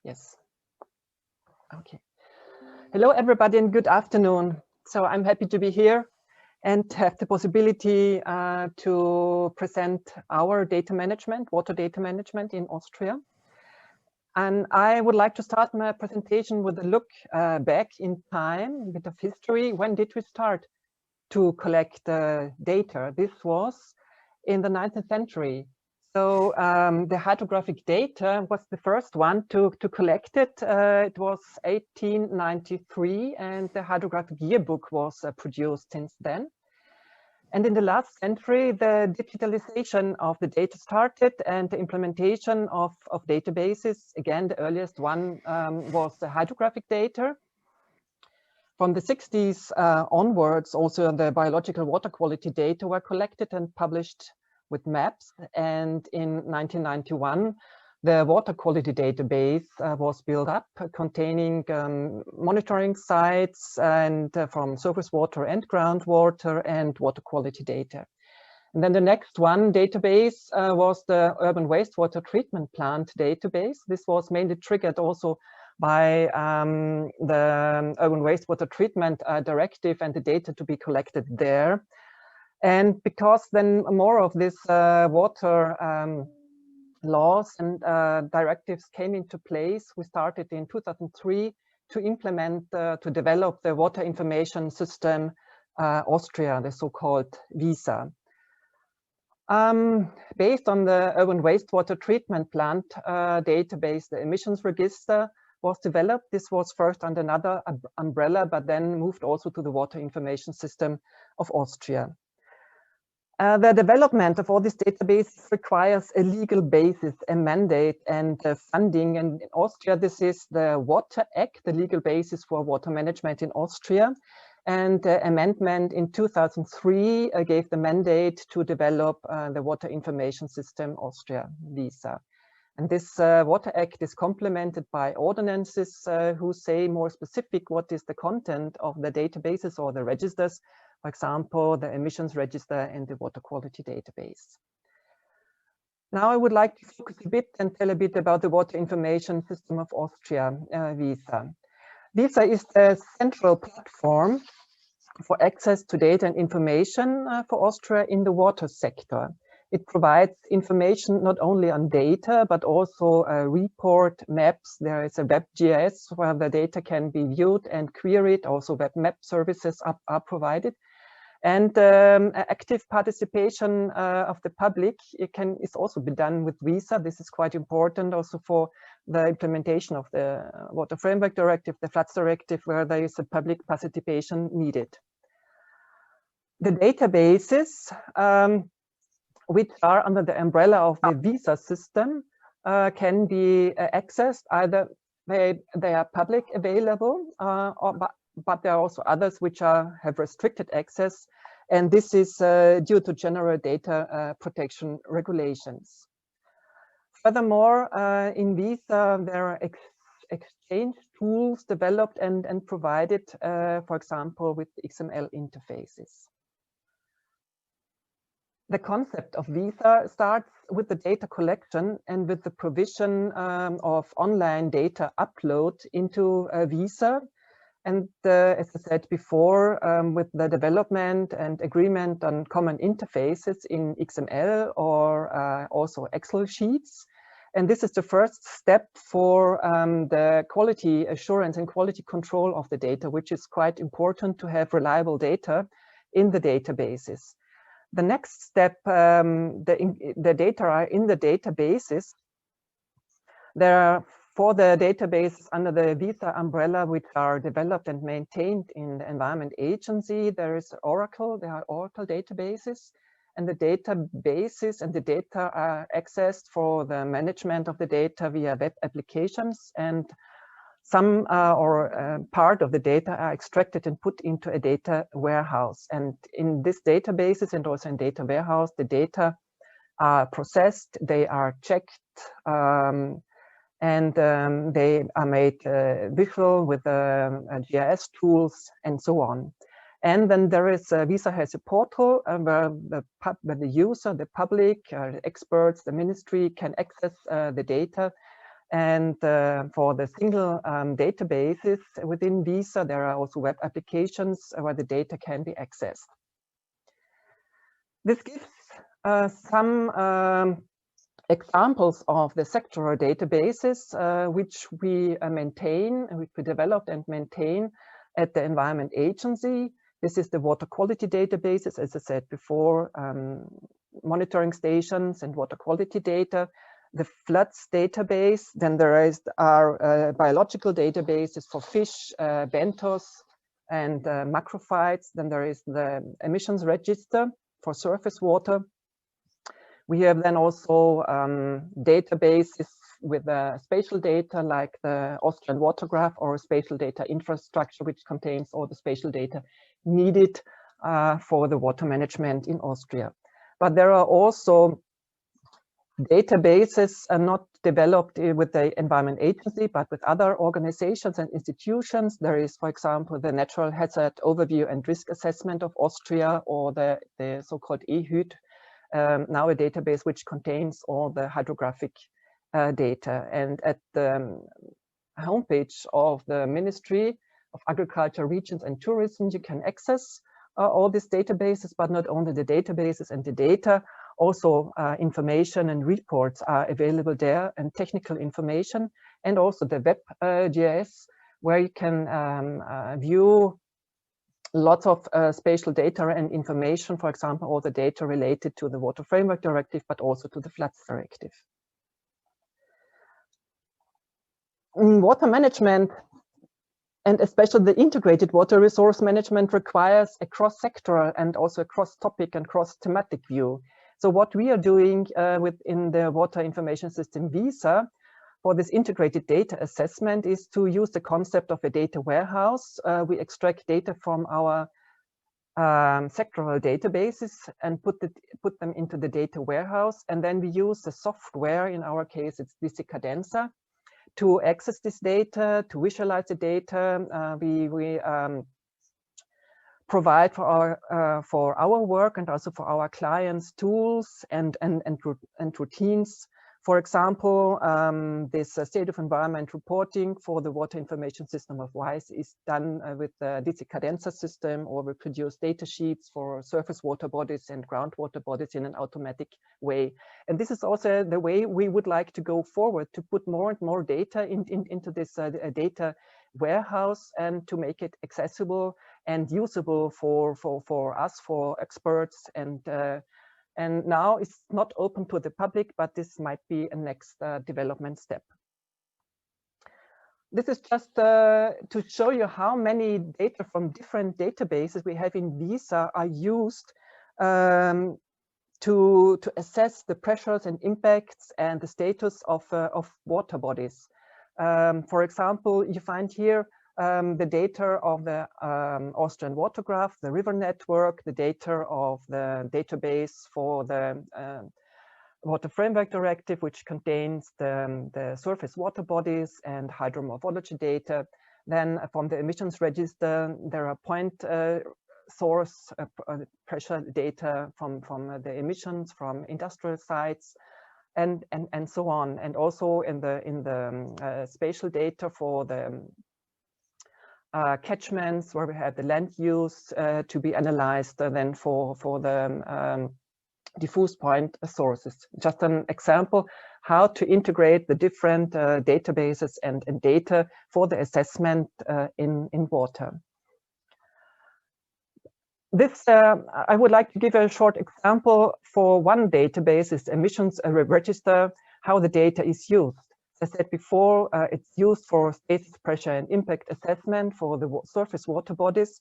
Yes. Okay. Hello, everybody, and good afternoon. So I'm happy to be here and have the possibility to present our data management, water data management in Austria. And I would like to start my presentation with a look back in time, a bit of history. When did we start to collect data? This was in the 19th century. So the hydrographic data was the first one to collect it. It was 1893, and the hydrographic yearbook was produced since then. And in the last century, the digitalization of the data started, and the implementation of databases. Again, the earliest one was the hydrographic data. From the 60s onwards, also the biological water quality data were collected and published with maps. And in 1991, the water quality database was built up, containing monitoring sites and from surface water and groundwater and water quality data. And then the next one database was the urban wastewater treatment plant database. This was mainly triggered also by the urban wastewater treatment directive and the data to be collected there. And because then more of this water laws and directives came into place, we started in 2003 to implement, to develop the water information system Austria, the so-called VISA. Based on the urban wastewater treatment plant database, the emissions register was developed. This was first under another umbrella, but then moved also to the water information system of Austria. The development of all these databases requires a legal basis, a mandate, and funding. And in Austria, this is the Water Act, the legal basis for water management in Austria. And the amendment in 2003 gave the mandate to develop the Water Information System Austria, VISA. And this Water Act is complemented by ordinances who say more specific what is the content of the databases or the registers. For example, the emissions register and the water quality database. Now I would like to focus a bit and tell a bit about the Water Information System of Austria, VISA. VISA is the central platform for access to data and information for Austria in the water sector. It provides information not only on data, but also report maps. There is a WebGIS where the data can be viewed and queried. Also web map services are provided. And active participation of the public is also be done with VISA. This is quite important also for the implementation of the Water Framework Directive, the Floods Directive, where there is a public participation needed. The databases, which are under the umbrella of the VISA system, can be accessed either they are public available, but there are also others which have restricted access, and this is due to general data protection regulations. Furthermore, in VISA, there are exchange tools developed and provided, for example, with XML interfaces. The concept of VISA starts with the data collection and with the provision of online data upload into VISA. And as I said before, with the development and agreement on common interfaces in XML or also Excel sheets. And this is the first step for the quality assurance and quality control of the data, which is quite important to have reliable data in the databases. The next step, the data are in the databases. There are for the databases under the VISA umbrella, which are developed and maintained in the Environment Agency, there is Oracle, there are Oracle databases, and the databases and the data are accessed for the management of the data via web applications, and some part of the data are extracted and put into a data warehouse. And in this databases and also in data warehouse, the data are processed, they are checked, and they are made visual with GIS tools and so on. And then there is VISA has a portal where the user, the public, the experts, the ministry can access the data And for the single databases within VISA, there are also web applications where the data can be accessed. This gives some examples of the sectoral databases which we maintain, which we developed and maintain at the Environment Agency. This is the water quality databases, as I said before, monitoring stations and water quality data. The floods database, then there are biological databases for fish, benthos, and macrophytes. Then there is the emissions register for surface water. We have then also databases with spatial data like the Austrian water graph or spatial data infrastructure, which contains all the spatial data needed for the water management in Austria. But there are also databases not developed with the Environment Agency, but with other organizations and institutions. There is, for example, the Natural Hazard Overview and Risk Assessment of Austria, or the so-called EHÜD, now a database which contains all the hydrographic data. And at the homepage of the Ministry of Agriculture, Regions and Tourism, you can access all these databases, but not only the databases and the data, also information and reports are available there, and technical information, and also the web GIS, where you can view lots of spatial data and information, for example, all the data related to the Water Framework Directive, but also to the Floods Directive. Water management, and especially the integrated water resource management, requires a cross-sectoral and also a cross-topic and cross-thematic view. So what we are doing within the Water Information System VISA for this integrated data assessment is to use the concept of a data warehouse. We extract data from our sectoral databases and put them into the data warehouse, and then we use the software, in our case it's DC Cadenza, to access this data, to visualize the data. We provide for our work and also for our clients tools and routines. For example, this state of environment reporting for the water information system of WISE is done with the DC Cadenza system, or we produce data sheets for surface water bodies and groundwater bodies in an automatic way. And this is also the way we would like to go forward, to put more and more data into this data warehouse, and to make it accessible and usable for us, for experts, and now it's not open to the public, but this might be a next development step. This is just to show you how many data from different databases we have in VISA are used to assess the pressures and impacts and the status of water bodies. For example, you find here the data of the Austrian water graph, the river network, the data of the database for the Water Framework Directive, which contains the surface water bodies and hydromorphology data. Then from the emissions register, there are point source pressure data from the emissions from industrial sites, and so on. And also in the spatial data for the catchments, where we have the land use to be analyzed then for the diffuse point sources. Just an example how to integrate the different databases and data for the assessment in water. This, I would like to give a short example for one database, is emissions register, how the data is used. As I said before, it's used for status, pressure, and impact assessment for the surface water bodies.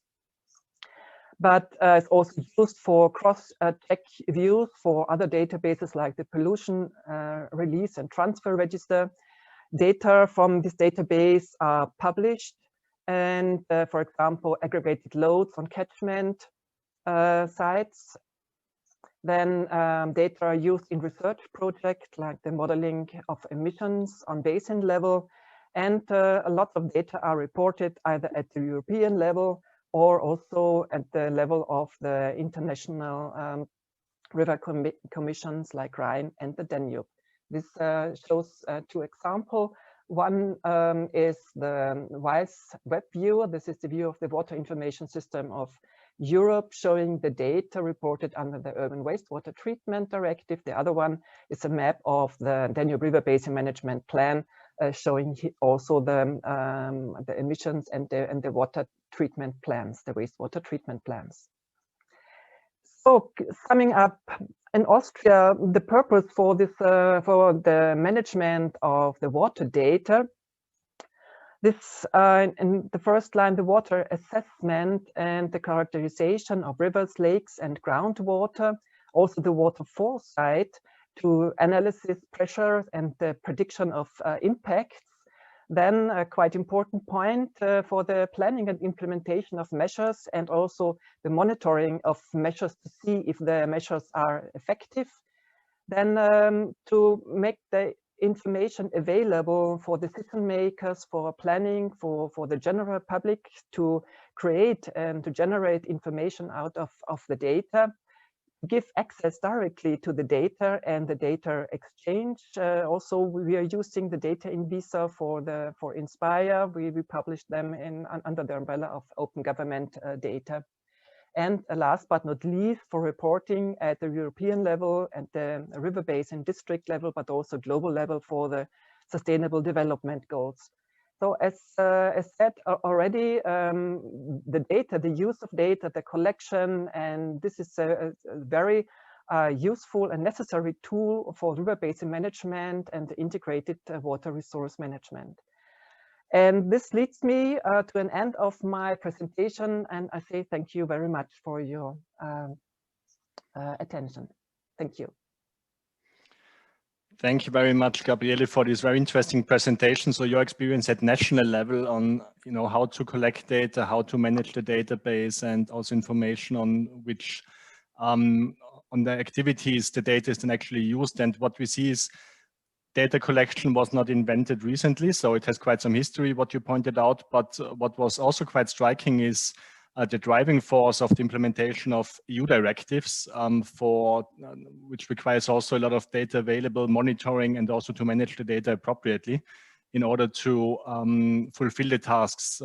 But it's also used for cross-check views for other databases like the pollution release and transfer register. Data from this database are published, and for example, aggregated loads on catchment sites. Then data are used in research projects like the modeling of emissions on basin level, and a lot of data are reported either at the European level or also at the level of the international river commissions like Rhine and the Danube. This shows two examples. One is the WISE web view. This is the view of the water information system of Europe, showing the data reported under the Urban Wastewater Treatment Directive. The other one is a map of the Danube River Basin Management Plan, showing also the emissions and the water treatment plans, the wastewater treatment plans. So, summing up, in Austria, the purpose for this for the management of the water data, this in the first line, the water assessment and the characterization of rivers, lakes, and groundwater, also the water foresight to analysis pressure and the prediction of impacts. Then a quite important point for the planning and implementation of measures, and also the monitoring of measures to see if the measures are effective. Then to make the information available for decision makers, for planning, for the general public, to create and to generate information out of the data, give access directly to the data and the data exchange. Also, we are using the data in Visa for Inspire. We publish them under the umbrella of open government data. And last but not least, for reporting at the European level, at the river basin district level, but also global level for the Sustainable Development Goals. So as said already, the data, the use of data, the collection, and this is a very useful and necessary tool for river basin management and the integrated water resource management. And this leads me to an end of my presentation, and I say thank you very much for your attention. Thank you. Thank you very much, Gabriele, for this very interesting presentation. So your experience at national level on, how to collect data, how to manage the database, and also information on which on the activities the data is then actually used. And what we see is data collection was not invented recently, so it has quite some history, what you pointed out. But what was also quite striking is the driving force of the implementation of EU directives which requires also a lot of data available, monitoring, and also to manage the data appropriately in order to fulfill the tasks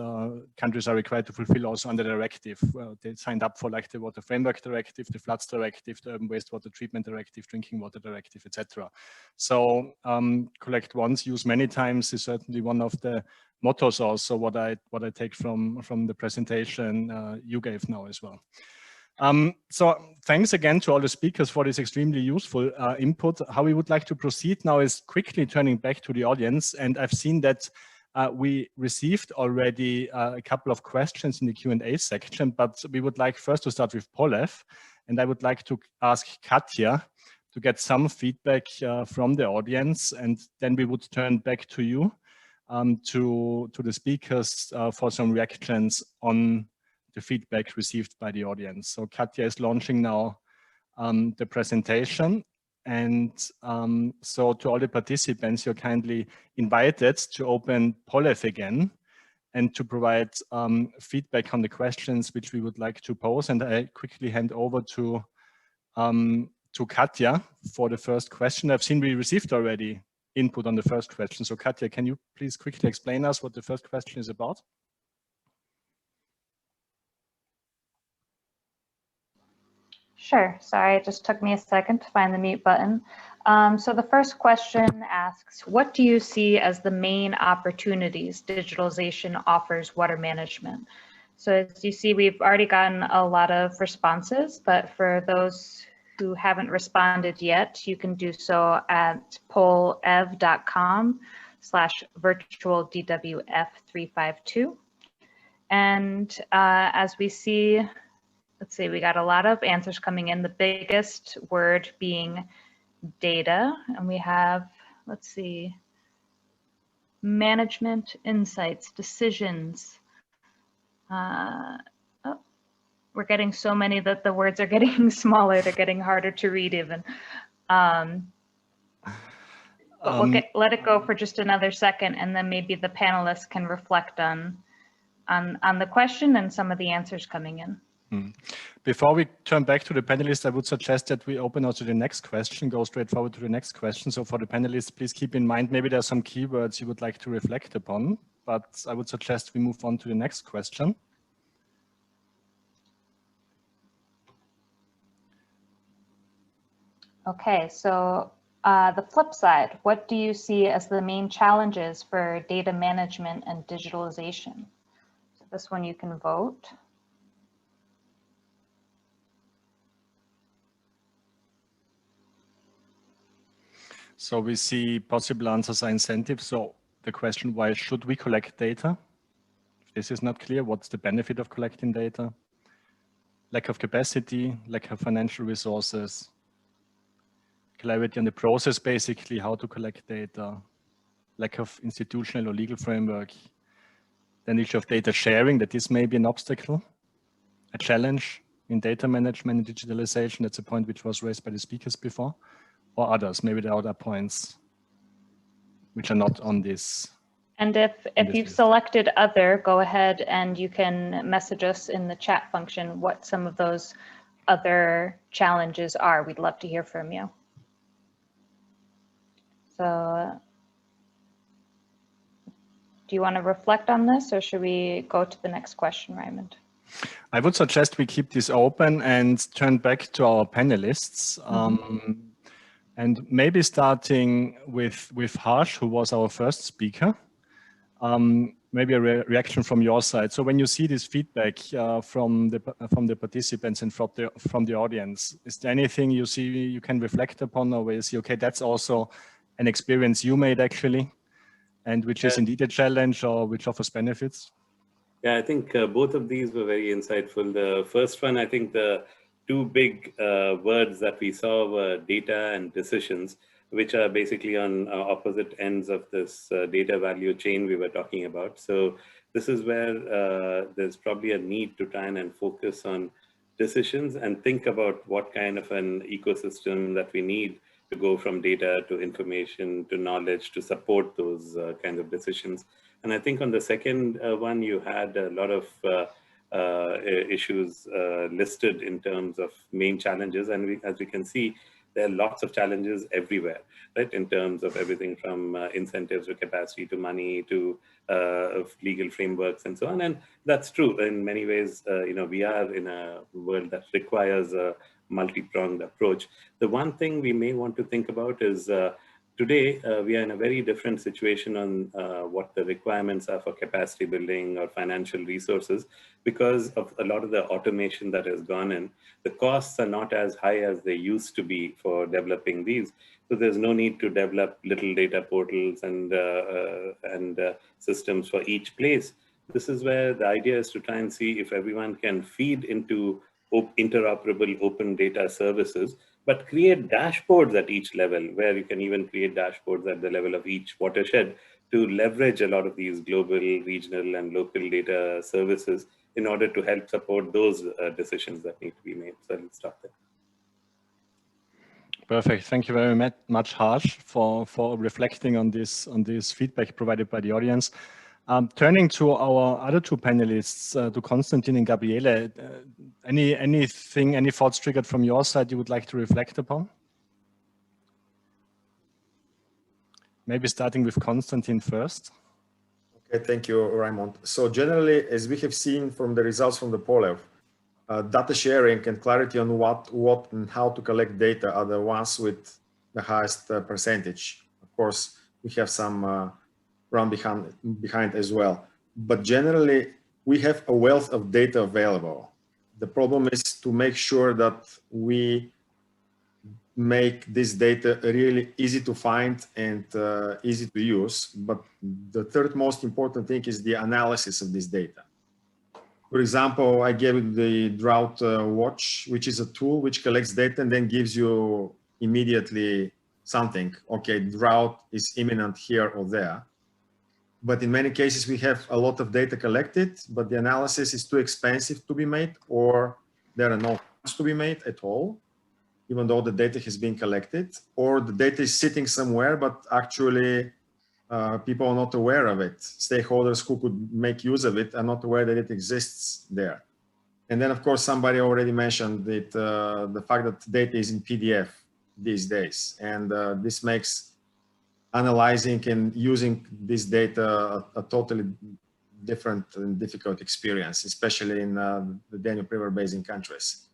countries are required to fulfill also under the directive. They signed up for, like, the Water Framework Directive, the Floods Directive, the Urban Wastewater Treatment Directive, Drinking Water Directive, etc. So collect once, use many times is certainly one of the mottos also what I take from the presentation you gave now as well. So thanks again to all the speakers for this extremely useful input. How we would like to proceed now is quickly turning back to the audience. And I've seen that we received already a couple of questions in the Q&A section, but we would like first to start with Polev. And I would like to ask Katja to get some feedback from the audience. And then we would turn back to you, to the speakers for some reactions on the feedback received by the audience. So Katja is launching now the presentation. And so to all the participants, you're kindly invited to open Polev again and to provide feedback on the questions which we would like to pose. And I quickly hand over to Katja for the first question. I've seen we received already input on the first question. So Katja, can you please quickly explain us what the first question is about? Sure. Sorry, it just took me a second to find the mute button. So the first question asks, what do you see as the main opportunities digitalization offers water management? So as you see, we've already gotten a lot of responses, but for those who haven't responded yet, you can do so at polev.com/virtualdwf352. And as we see, let's see, we got a lot of answers coming in, the biggest word being data. And we have, let's see, management, insights, decisions. We're getting so many that the words are getting smaller. They're getting harder to read even. But we'll let it go for just another second, and then maybe the panelists can reflect on the question and some of the answers coming in. Before we turn back to the panelists, I would suggest that we open also the next question, go straight forward to the next question. So for the panelists, please keep in mind, maybe there are some keywords you would like to reflect upon, but I would suggest we move on to the next question. Okay, so the flip side, what do you see as the main challenges for data management and digitalization? So this one you can vote. So we see possible answers are incentives. So the question, why should we collect data? If this is not clear, what's the benefit of collecting data? Lack of capacity, lack of financial resources, clarity on the process, basically how to collect data, lack of institutional or legal framework, then the issue of data sharing, that this may be an obstacle, a challenge in data management and digitalization. That's a point which was raised by the speakers before, or others. Maybe there are other points which are not on this. And if you've selected other, go ahead and you can message us in the chat function what some of those other challenges are. We'd love to hear from you. So do you want to reflect on this, or should we go to the next question, Raymond? I would suggest we keep this open and turn back to our panelists. And maybe starting with Harsh, who was our first speaker. Maybe a reaction from your side. So when you see this feedback from the participants and from the audience, is there anything you see you can reflect upon, or where you see, okay, that's also an experience you made actually, and which is indeed a challenge or which offers benefits? Yeah, I think both of these were very insightful. The first one, I think the two big words that we saw were data and decisions, which are basically on opposite ends of this data value chain we were talking about. So this is where there's probably a need to try and focus on decisions and think about what kind of an ecosystem that we need to go from data to information to knowledge to support those kinds of decisions. And I think on the second one, you had a lot of issues listed in terms of main challenges. And as we can see, there are lots of challenges everywhere, right? In terms of everything from incentives to capacity to money to legal frameworks and so on. And that's true in many ways. We are in a world that requires a multi-pronged approach. The one thing we may want to think about is today, we are in a very different situation on what the requirements are for capacity building or financial resources because of a lot of the automation that has gone in. The costs are not as high as they used to be for developing these. So there's no need to develop little data portals and systems for each place. This is where the idea is to try and see if everyone can feed into interoperable open data services, but create dashboards at each level, where you can even create dashboards at the level of each watershed to leverage a lot of these global, regional, and local data services in order to help support those decisions that need to be made. So let's stop there. Perfect. Thank you very much, Harsh, for reflecting on this feedback provided by the audience. Turning to our other two panelists, to Konstantin and Gabriele, any thoughts triggered from your side you would like to reflect upon? Maybe starting with Konstantin first. Okay, thank you, Raymond. So generally, as we have seen from the results from the poll, data sharing and clarity on what and how to collect data are the ones with the highest percentage. Of course, we have some run behind as well. But generally, we have a wealth of data available. The problem is to make sure that we make this data really easy to find and easy to use. But the third most important thing is the analysis of this data. For example, I gave you the Drought Watch, which is a tool which collects data and then gives you immediately something. Okay, drought is imminent here or there. But in many cases, we have a lot of data collected, but the analysis is too expensive to be made, or there are no funds to be made at all, even though the data has been collected, or the data is sitting somewhere, but actually people are not aware of it. Stakeholders who could make use of it are not aware that it exists there. And then, of course, somebody already mentioned it, the fact that data is in PDF these days. And this makes analyzing and using this data a totally different and difficult experience, especially in the Danube River Basin countries.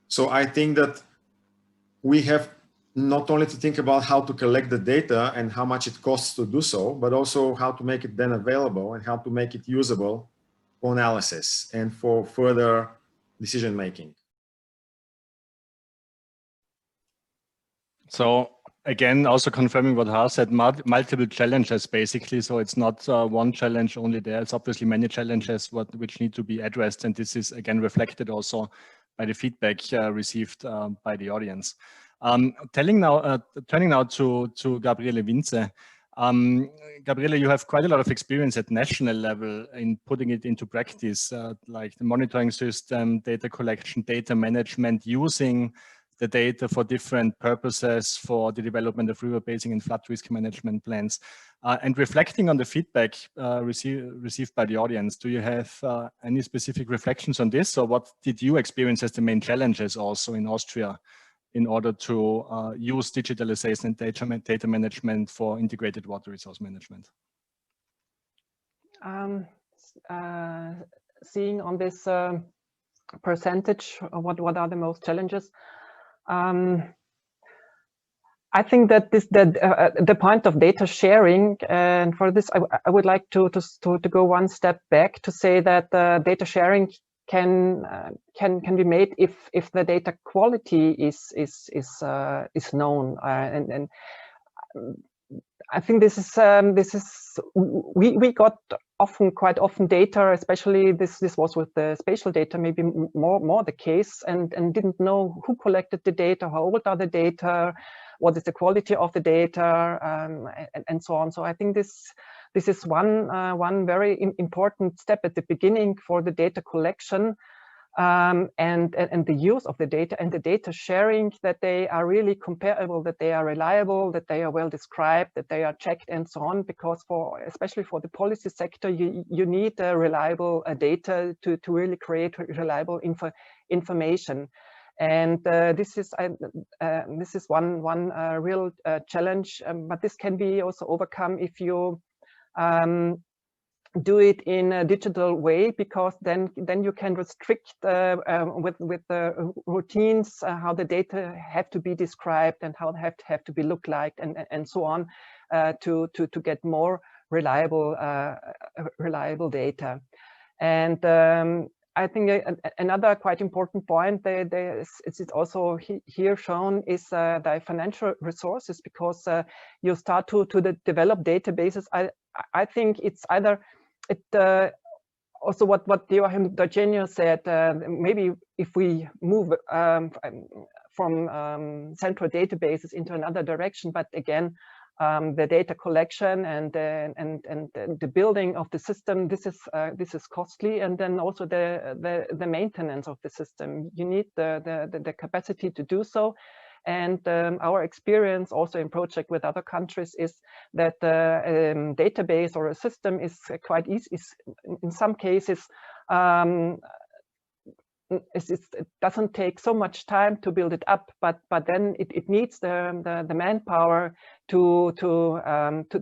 So I think that we have not only to think about how to collect the data and how much it costs to do so, but also how to make it then available and how to make it usable for analysis and for further decision making. So again, also confirming what Har said, multiple challenges basically. So it's not one challenge only there. It's obviously many challenges which need to be addressed. And this is again reflected also by the feedback received by the audience. Turning now to Gabriele Vinze. Gabriele, you have quite a lot of experience at national level in putting it into practice, like the monitoring system, data collection, data management, using the data for different purposes for the development of river basin and flood risk management plans. And reflecting on the feedback received by the audience, do you have any specific reflections on this, or what did you experience as the main challenges also in Austria in order to use digitalization and data management for integrated water resource management? Seeing on this percentage, what are the most challenges? I think that the point of data sharing, and for this I would like to go one step back to say that data sharing can be made if the data quality is known, and I think this is we got quite often data, especially this was with the spatial data, maybe more the case, and didn't know who collected the data, how old are the data, what is the quality of the data, and so on. So I think this is one very important step at the beginning for the data collection. And the use of the data and the data sharing, that they are really comparable, that they are reliable, that they are well described, that they are checked and so on, because especially for the policy sector, you need reliable data to really create reliable information. And this is one real challenge, but this can be also overcome if you do it in a digital way, because then you can restrict with the routines how the data have to be described and how they have to be look like and so on, to get more reliable data. And I think another quite important point is also here shown is the financial resources, because you start to develop databases. I think it's either also what Joachim D'Eugenio said, maybe if we move from central databases into another direction, but again, the data collection and the building of the system, this is costly, and then also the maintenance of the system. You need the capacity to do so. And our experience also in project with other countries is that a database or a system is quite easy. In some cases, it doesn't take so much time to build it up, but then it needs the manpower to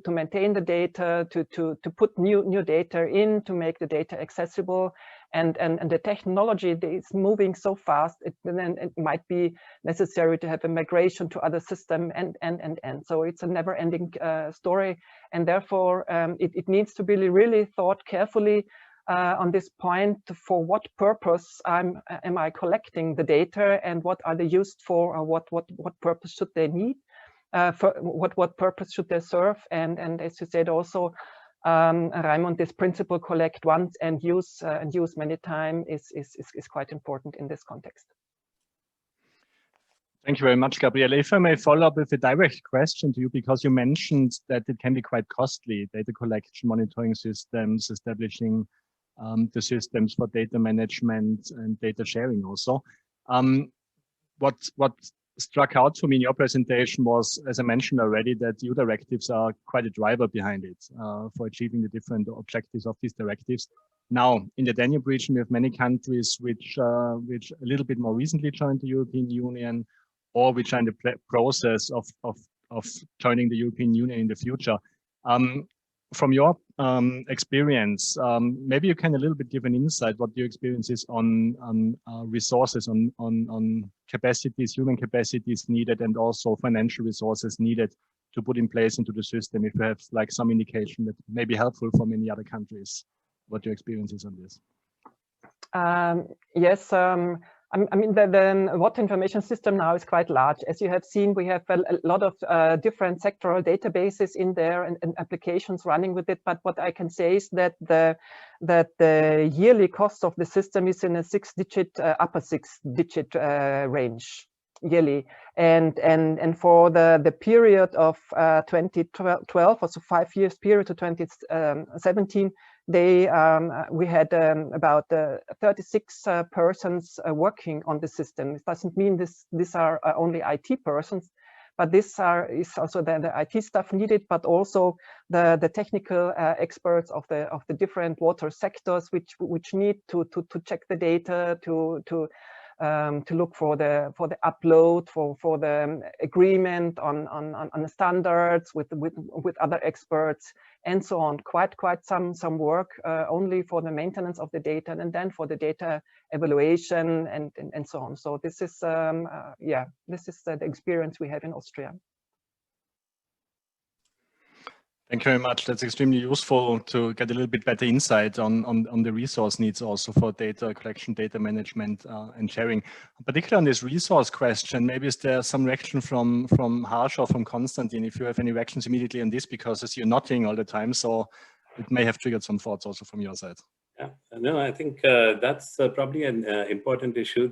maintain the data, to put new data in, to make the data accessible, and the technology is moving so fast, then it might be necessary to have a migration to other system, and so it's a never-ending story, and therefore it needs to be really thought carefully on this point. For what purpose am I collecting the data, and what are they used for, or what purpose should they need, for what purpose should they serve, and as you said also, Raimund, this principle, collect once and use many times, is quite important in this context. Thank you very much, Gabriele. If I may follow up with a direct question to you, because you mentioned that it can be quite costly, data collection, monitoring systems, establishing the systems for data management and data sharing also. What struck out for me in your presentation was, as I mentioned already, that EU directives are quite a driver behind it for achieving the different objectives of these directives. Now, in the Danube region, we have many countries which a little bit more recently joined the European Union, or which are in the process of joining the European Union in the future. From your experience, maybe you can a little bit give an insight what your experience is on resources, on capacities, human capacities needed, and also financial resources needed to put in place into the system. If you have like some indication that may be helpful for many other countries, what your experience is on this. Yes, I mean, the water information system now is quite large. As you have seen, we have a lot of different sectoral databases in there and applications running with it. But what I can say is that the yearly cost of the system is in a upper six-digit range yearly. And for the period of 2012, also 5 years period to 2017, we had about 36 persons working on the system. It doesn't mean these are only IT persons, but is also the IT stuff needed, but also the technical experts of the different water sectors, which need to check the data, to look for the upload, for the agreement on the standards with other experts, and so on. Quite some work only for the maintenance of the data, and then for the data evaluation and so on. So this is this is the experience we have in Austria. Thank you very much. That's extremely useful to get a little bit better insight on the resource needs also for data collection, data management, and sharing. Particularly on this resource question, maybe is there some reaction from Harsh or from Konstantin, if you have any reactions immediately on this, because as you're nodding all the time, so it may have triggered some thoughts also from your side. Yeah, no, I think that's probably an important issue.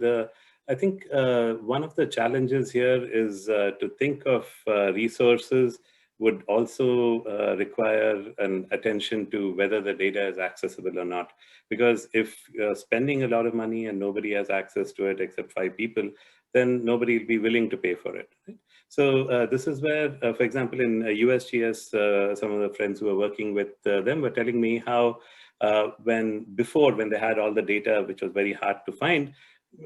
I think one of the challenges here is to think of resources would also require an attention to whether the data is accessible or not. Because if you're spending a lot of money and nobody has access to it except 5 people, then nobody will be willing to pay for it. Right? So this is where, for example, in USGS, some of the friends who were working with them were telling me how when they had all the data, which was very hard to find,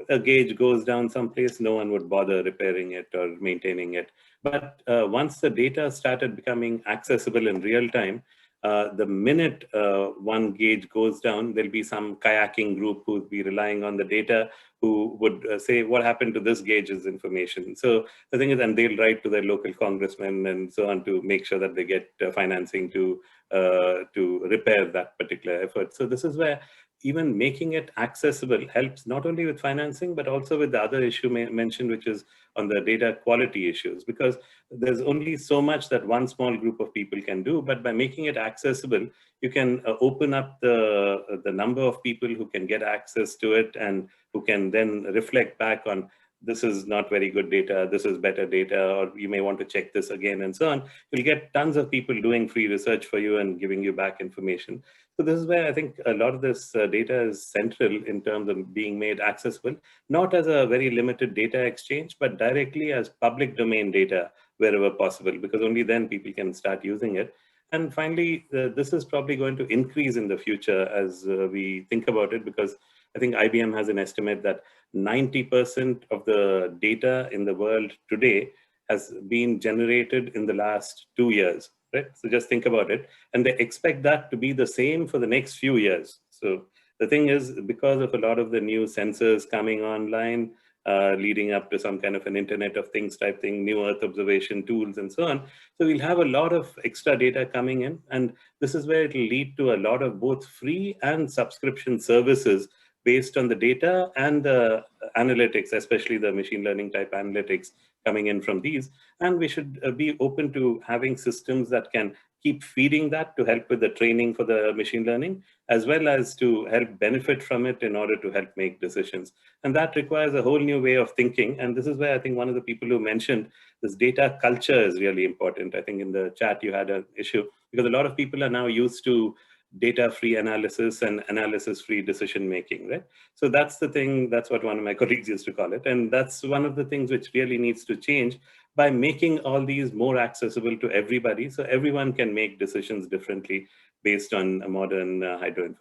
a gauge goes down someplace, no one would bother repairing it or maintaining it. But once the data started becoming accessible in real time, the minute one gauge goes down, there'll be some kayaking group who'll be relying on the data, who would say, what happened to this gauge's information? So the thing is, and they'll write to their local congressman and so on to make sure that they get financing to repair that particular effort. So this is where even making it accessible helps not only with financing, but also with the other issue mentioned, which is on the data quality issues, because there's only so much that one small group of people can do, but by making it accessible, you can open up the number of people who can get access to it and who can then reflect back on, this is not very good data, this is better data, or you may want to check this again, and so on. You'll get tons of people doing free research for you and giving you back information. So this is where I think a lot of this data is central in terms of being made accessible, not as a very limited data exchange, but directly as public domain data wherever possible, because only then people can start using it. And finally, this is probably going to increase in the future as we think about it, because I think IBM has an estimate that 90% of the data in the world today has been generated in the last 2 years. Right? So just think about it. And they expect that to be the same for the next few years. So the thing is, because of a lot of the new sensors coming online, leading up to some kind of an Internet of Things type thing, new Earth observation tools and so on. So we'll have a lot of extra data coming in. And this is where it will lead to a lot of both free and subscription services based on the data and the analytics, especially the machine learning type analytics coming in from these. And we should be open to having systems that can keep feeding that to help with the training for the machine learning, as well as to help benefit from it in order to help make decisions. And that requires a whole new way of thinking. And this is where I think one of the people who mentioned this data culture is really important. I think in the chat you had an issue, because a lot of people are now used to data-free analysis and analysis-free decision-making, right? So that's the thing, that's what one of my colleagues used to call it. And that's one of the things which really needs to change by making all these more accessible to everybody, so everyone can make decisions differently based on a modern hydro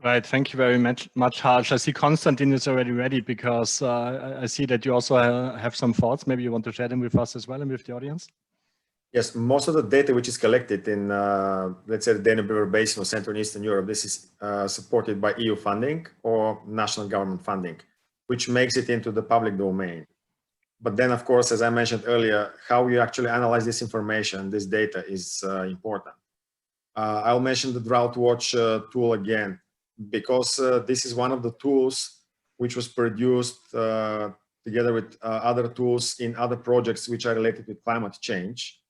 Right, thank you very much, Harsh. I see Konstantin is already ready because I see that you also have some thoughts. Maybe you want to share them with us as well and with the audience. Yes, most of the data which is collected in, let's say, the Danube River Basin or Central and Eastern Europe, this is supported by EU funding or national government funding, which makes it into the public domain. But then, of course, as I mentioned earlier, how you actually analyze this information, this data is important. I'll mention the Drought Watch tool again, because this is one of the tools which was produced together with other tools in other projects which are related with climate change.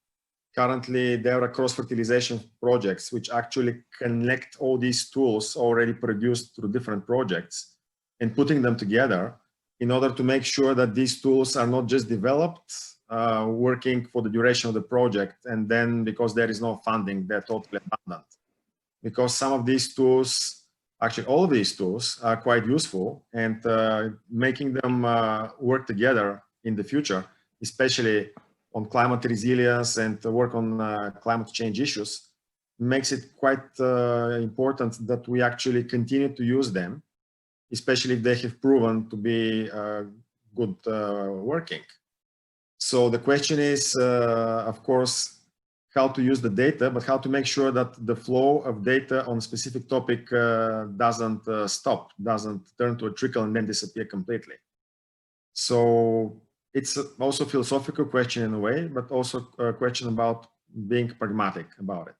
Currently, there are cross-fertilization projects which actually connect all these tools already produced through different projects and putting them together in order to make sure that these tools are not just developed, working for the duration of the project, and then because there is no funding, they're totally abandoned. Because some of these tools, actually all of these tools are quite useful, and making them work together in the future, especially on climate resilience and work on climate change issues, makes it quite important that we actually continue to use them, especially if they have proven to be good working. So the question is, of course, how to use the data, but how to make sure that the flow of data on a specific topic doesn't stop, doesn't turn to a trickle and then disappear completely. So it's also a philosophical question in a way, but also a question about being pragmatic about it.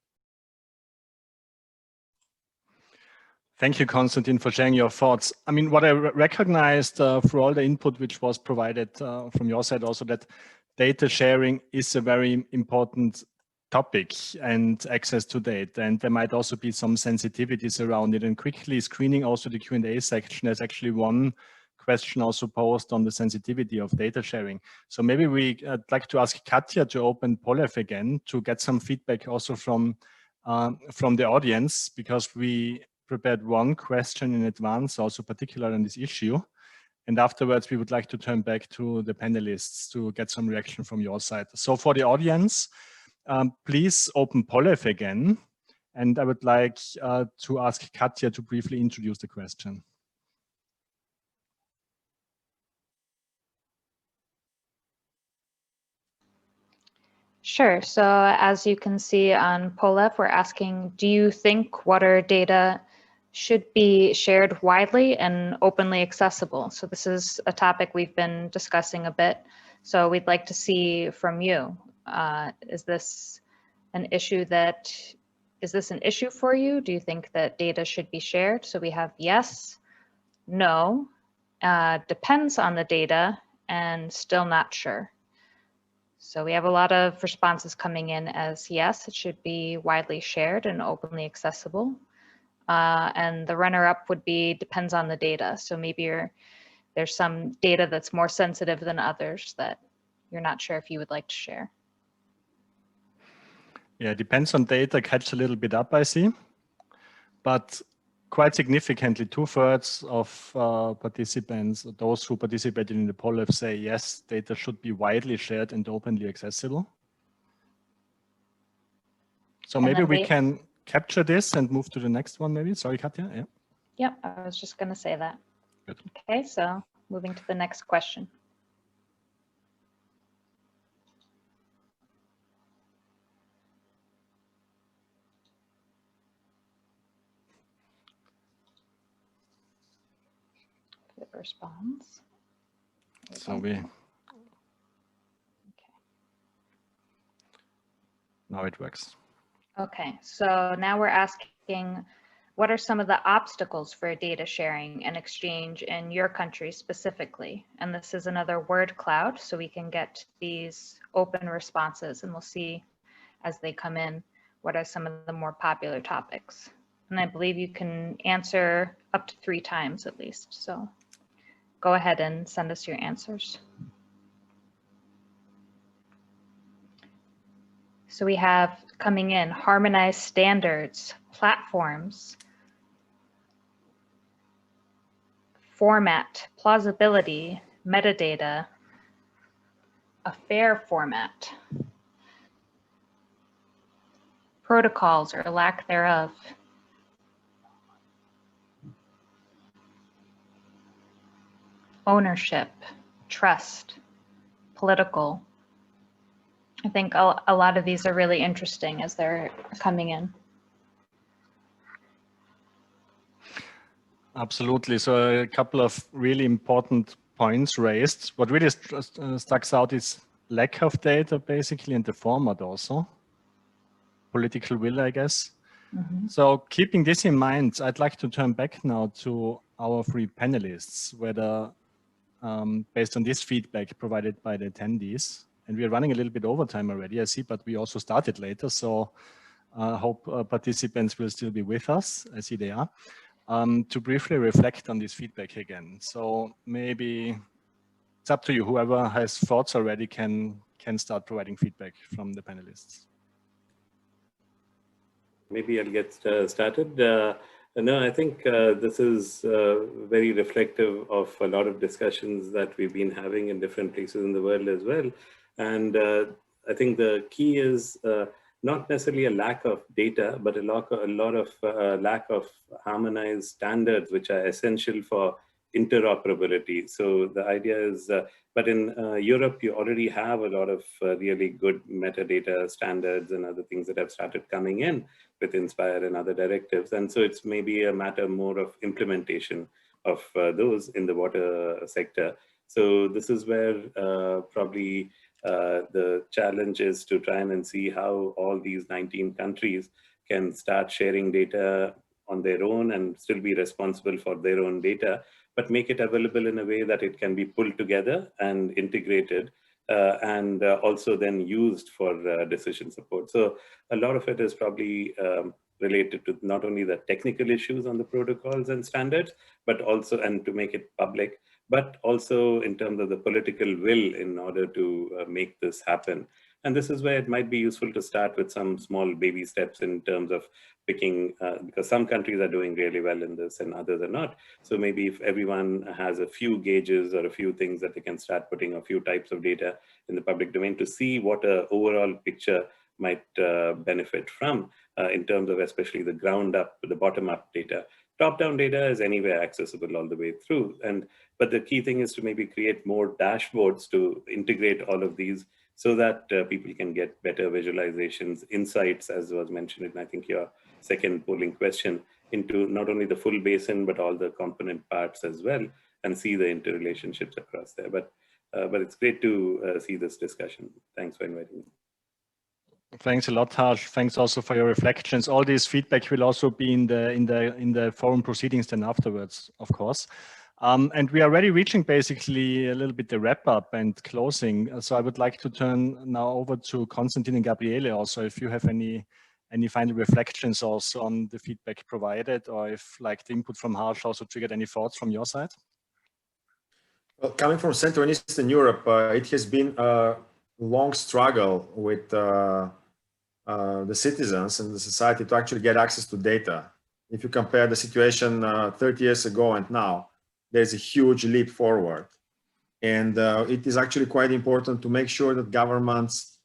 Thank you, Konstantin, for sharing your thoughts. I mean, what I recognized through all the input which was provided from your side also, that data sharing is a very important topic and access to data. And there might also be some sensitivities around it. And quickly screening also the Q&A section, there's actually one question also posed on the sensitivity of data sharing. So maybe I'd like to ask Katja to open Polev again to get some feedback also from the audience, because we prepared one question in advance, also particular on this issue. And afterwards, we would like to turn back to the panelists to get some reaction from your side. So for the audience, please open Polev again. And I would like to ask Katja to briefly introduce the question. Sure. So as you can see on Polev, we're asking, do you think water data should be shared widely and openly accessible? So this is a topic we've been discussing a bit. So we'd like to see from you, is this an issue for you? Do you think that data should be shared? So we have yes, no, depends on the data, and still not sure. So we have a lot of responses coming in as yes, it should be widely shared and openly accessible. And the runner-up would be depends on the data. So maybe there's some data that's more sensitive than others that you're not sure if you would like to share. Yeah, depends on data, catch a little bit up, I see. But quite significantly, 2/3 of participants, those who participated in the poll, say yes, data should be widely shared and openly accessible. So maybe we can capture this and move to the next one, maybe. Sorry, Katja. Yeah. Yep, I was just going to say that. Good. Okay, so moving to the next question. Response. So now it works. Okay, so now we're asking, what are some of the obstacles for data sharing and exchange in your country specifically? And this is another word cloud, so we can get these open responses, and we'll see as they come in, what are some of the more popular topics. And I believe you can answer up to 3 times at least. So go ahead and send us your answers. So we have coming in harmonized standards, platforms, format, plausibility, metadata, a fair format, protocols or lack thereof, ownership, trust, political. I think a lot of these are really interesting as they're coming in. Absolutely. So a couple of really important points raised. What really sticks out is lack of data, basically, and the format also. Political will, I guess. So keeping this in mind, I'd like to turn back now to our three panelists, whether based on this feedback provided by the attendees, and we are running a little bit over time already, I see, but we also started later. So I hope participants will still be with us. I see they are. To briefly reflect on this feedback again. So maybe it's up to you. Whoever has thoughts already can start providing feedback from the panelists. Maybe I'll get started. No, I think this is very reflective of a lot of discussions that we've been having in different places in the world as well. And I think the key is not necessarily a lack of data, but a lot of lack of harmonized standards, which are essential for interoperability. So the idea is, but in Europe, you already have a lot of really good metadata standards and other things that have started coming in with Inspire and other directives. And so it's maybe a matter more of implementation of those in the water sector. So this is where probably the challenge is to try and see how all these 19 countries can start sharing data on their own and still be responsible for their own data, but make it available in a way that it can be pulled together and integrated and also then used for decision support. So a lot of it is probably related to not only the technical issues on the protocols and standards, but also, and to make it public, but also in terms of the political will in order to make this happen. And this is where it might be useful to start with some small baby steps in terms of picking, because some countries are doing really well in this and others are not. So maybe if everyone has a few gauges or a few things that they can start putting a few types of data in the public domain to see what an overall picture might benefit from in terms of especially the ground up, the bottom up data. Top-down data is anywhere accessible all the way through. But the key thing is to maybe create more dashboards to integrate all of these so that people can get better visualizations, insights, as was mentioned in, I think, your second polling question, into not only the full basin, but all the component parts as well, and see the interrelationships across there. But it's great to see this discussion. Thanks for inviting me. Thanks a lot, Harsh. Thanks also for your reflections. All this feedback will also be in the forum proceedings then afterwards, of course. And we are already reaching basically a little bit the wrap up and closing. So I would like to turn now over to Konstantin and Gabriele also, if you have any final reflections also on the feedback provided, or if like the input from Harsh also triggered any thoughts from your side. Well, coming from Central and Eastern Europe, it has been a long struggle with the citizens and the society to actually get access to data. If you compare the situation 30 years ago and now, there's a huge leap forward. And it is actually quite important to make sure that governments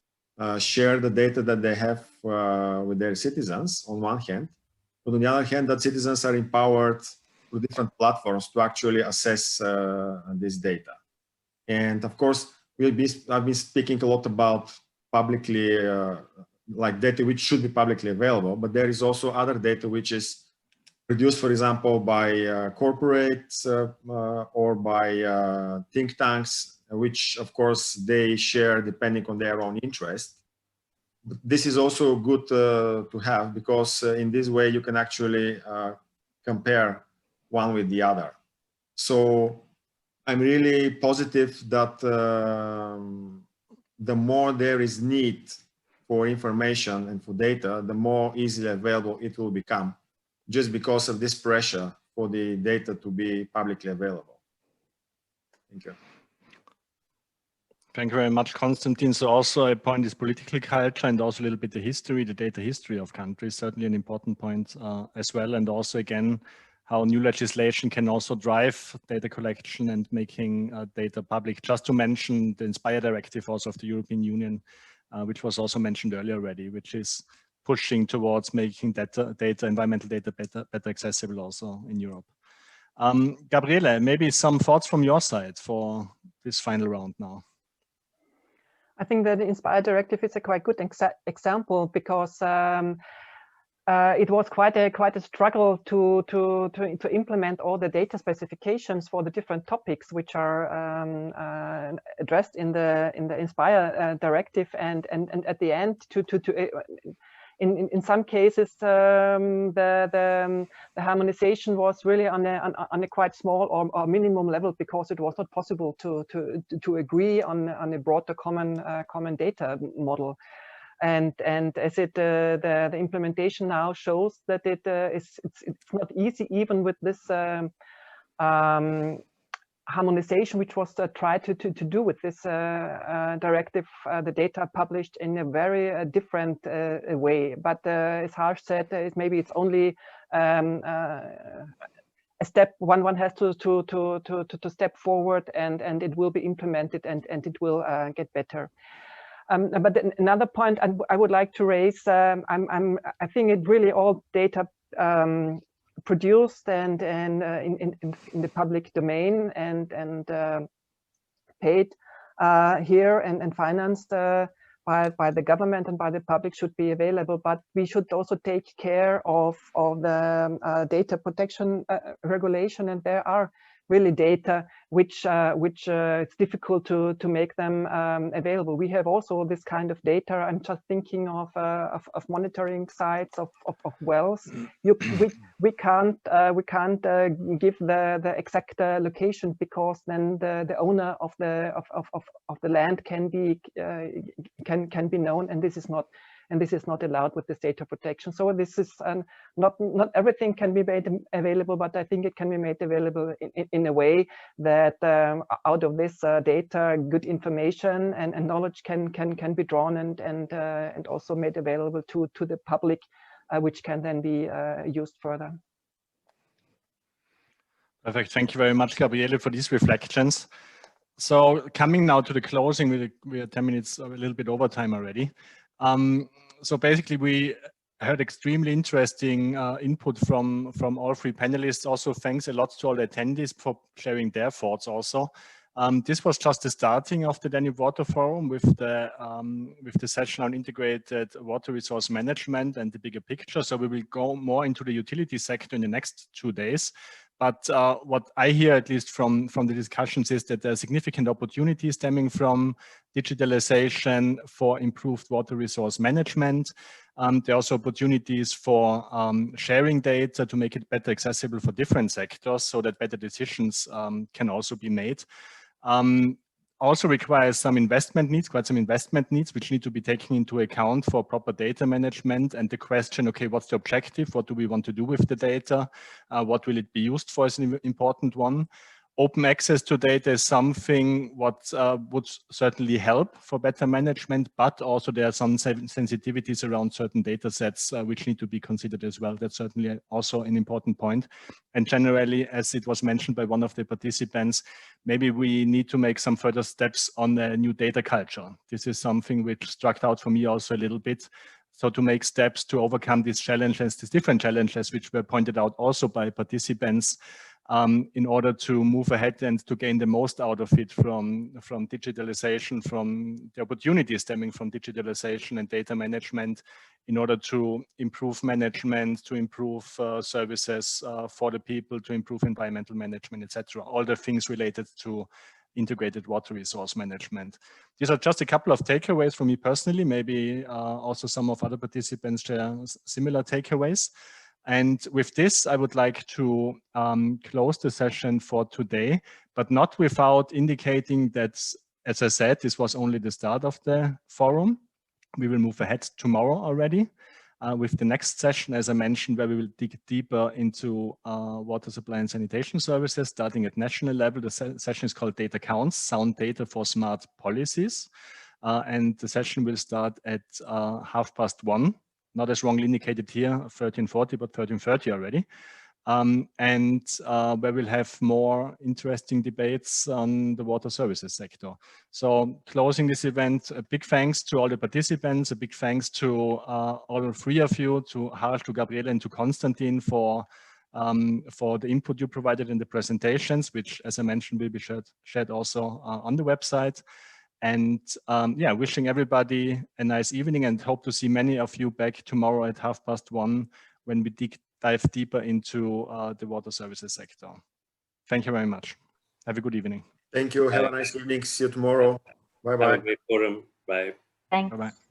share the data that they have with their citizens on one hand, but on the other hand, that citizens are empowered through different platforms to actually assess this data. And of course, I've been speaking a lot about publicly, like data which should be publicly available, but there is also other data which is produced, for example, by corporates or by think tanks, which of course they share depending on their own interest. But this is also good to have, because in this way you can actually compare one with the other. So I'm really positive that the more there is need for information and for data, the more easily available it will become, just because of this pressure for the data to be publicly available. Thank you. Thank you very much, Konstantin. So also a point is political culture and also a little bit the history, the data history of countries, certainly an important point as well. And also again, how new legislation can also drive data collection and making data public. Just to mention the Inspire directive also of the European Union, which was also mentioned earlier already, which is pushing towards making environmental data better accessible also in Europe. Gabriele, maybe some thoughts from your side for this final round now. I think that the Inspire directive is a quite good example, because it was quite a struggle to implement all the data specifications for the different topics which are addressed in the Inspire directive, and at the end in some cases the harmonization was really on a quite small or minimum level, because it was not possible to agree on a broader common data model. And as the implementation now shows that it's not easy, even with this harmonization, which was tried to do with this directive, the data published in a very different way. But as Harsh said, maybe it's only a step one has to step forward, and it will be implemented, and it will get better. But another point I would like to raise, I think it really all data produced and in the public domain and paid here and financed by the government and by the public should be available, but we should also take care of the data protection regulation, and there are really data which it's difficult to make them available. We have also this kind of data. I'm just thinking of monitoring sites of wells. We can't give the exact location, because then the owner of the land can be known, and this is not allowed with this data protection. So this is not everything can be made available, but I think it can be made available in a way that out of this data, good information and knowledge can be drawn and also made available to the public, which can then be used further. Perfect. Thank you very much, Gabriele, for these reflections. So coming now to the closing, we are 10 minutes, a little bit over time already. So basically, we heard extremely interesting input from all three panelists. Also, thanks a lot to all the attendees for sharing their thoughts also. This was just the starting of the Danube Water Forum with the session on integrated water resource management and the bigger picture. So we will go more into the utility sector in the next 2 days. But what I hear, at least from the discussions, is that there are significant opportunities stemming from digitalization for improved water resource management. There are also opportunities for sharing data to make it better accessible for different sectors, so that better decisions can also be made. Also requires some investment needs, which need to be taken into account for proper data management, and the question, okay, what's the objective? What do we want to do with the data? What will it be used for is an important one. Open access to data is something what would certainly help for better management, but also there are some sensitivities around certain data sets which need to be considered as well. That's certainly also an important point. And generally, as it was mentioned by one of the participants, maybe we need to make some further steps on the new data culture. This is something which struck out for me also a little bit. So to make steps to overcome these challenges, these different challenges, which were pointed out also by participants, in order to move ahead and to gain the most out of it from digitalization, from the opportunities stemming from digitalization and data management, in order to improve management, to improve services for the people, to improve environmental management, etc. All the things related to integrated water resource management. These are just a couple of takeaways for me personally. Maybe also some of other participants share similar takeaways. And with this, I would like to close the session for today, but not without indicating that, as I said, this was only the start of the forum. We will move ahead tomorrow already with the next session, as I mentioned, where we will dig deeper into water supply and sanitation services, starting at national level. The session is called Data Counts, Sound Data for Smart Policies. And the session will start at 1:30. Not as wrongly indicated here, 13:40, but 13:30 already. Where we'll have more interesting debates on the water services sector. So closing this event, a big thanks to all the participants, a big thanks to all three of you, to Harsh, to Gabriele, and to Konstantin for for the input you provided in the presentations, which, as I mentioned, will be shared also on the website. And yeah, wishing everybody a nice evening, and hope to see many of you back tomorrow at 1:30 when we dive deeper into the water services sector. Thank you very much. Have a good evening. Thank you. Have a nice evening. See you tomorrow. Bye-bye. Have a great forum. Bye. Thanks. Bye-bye.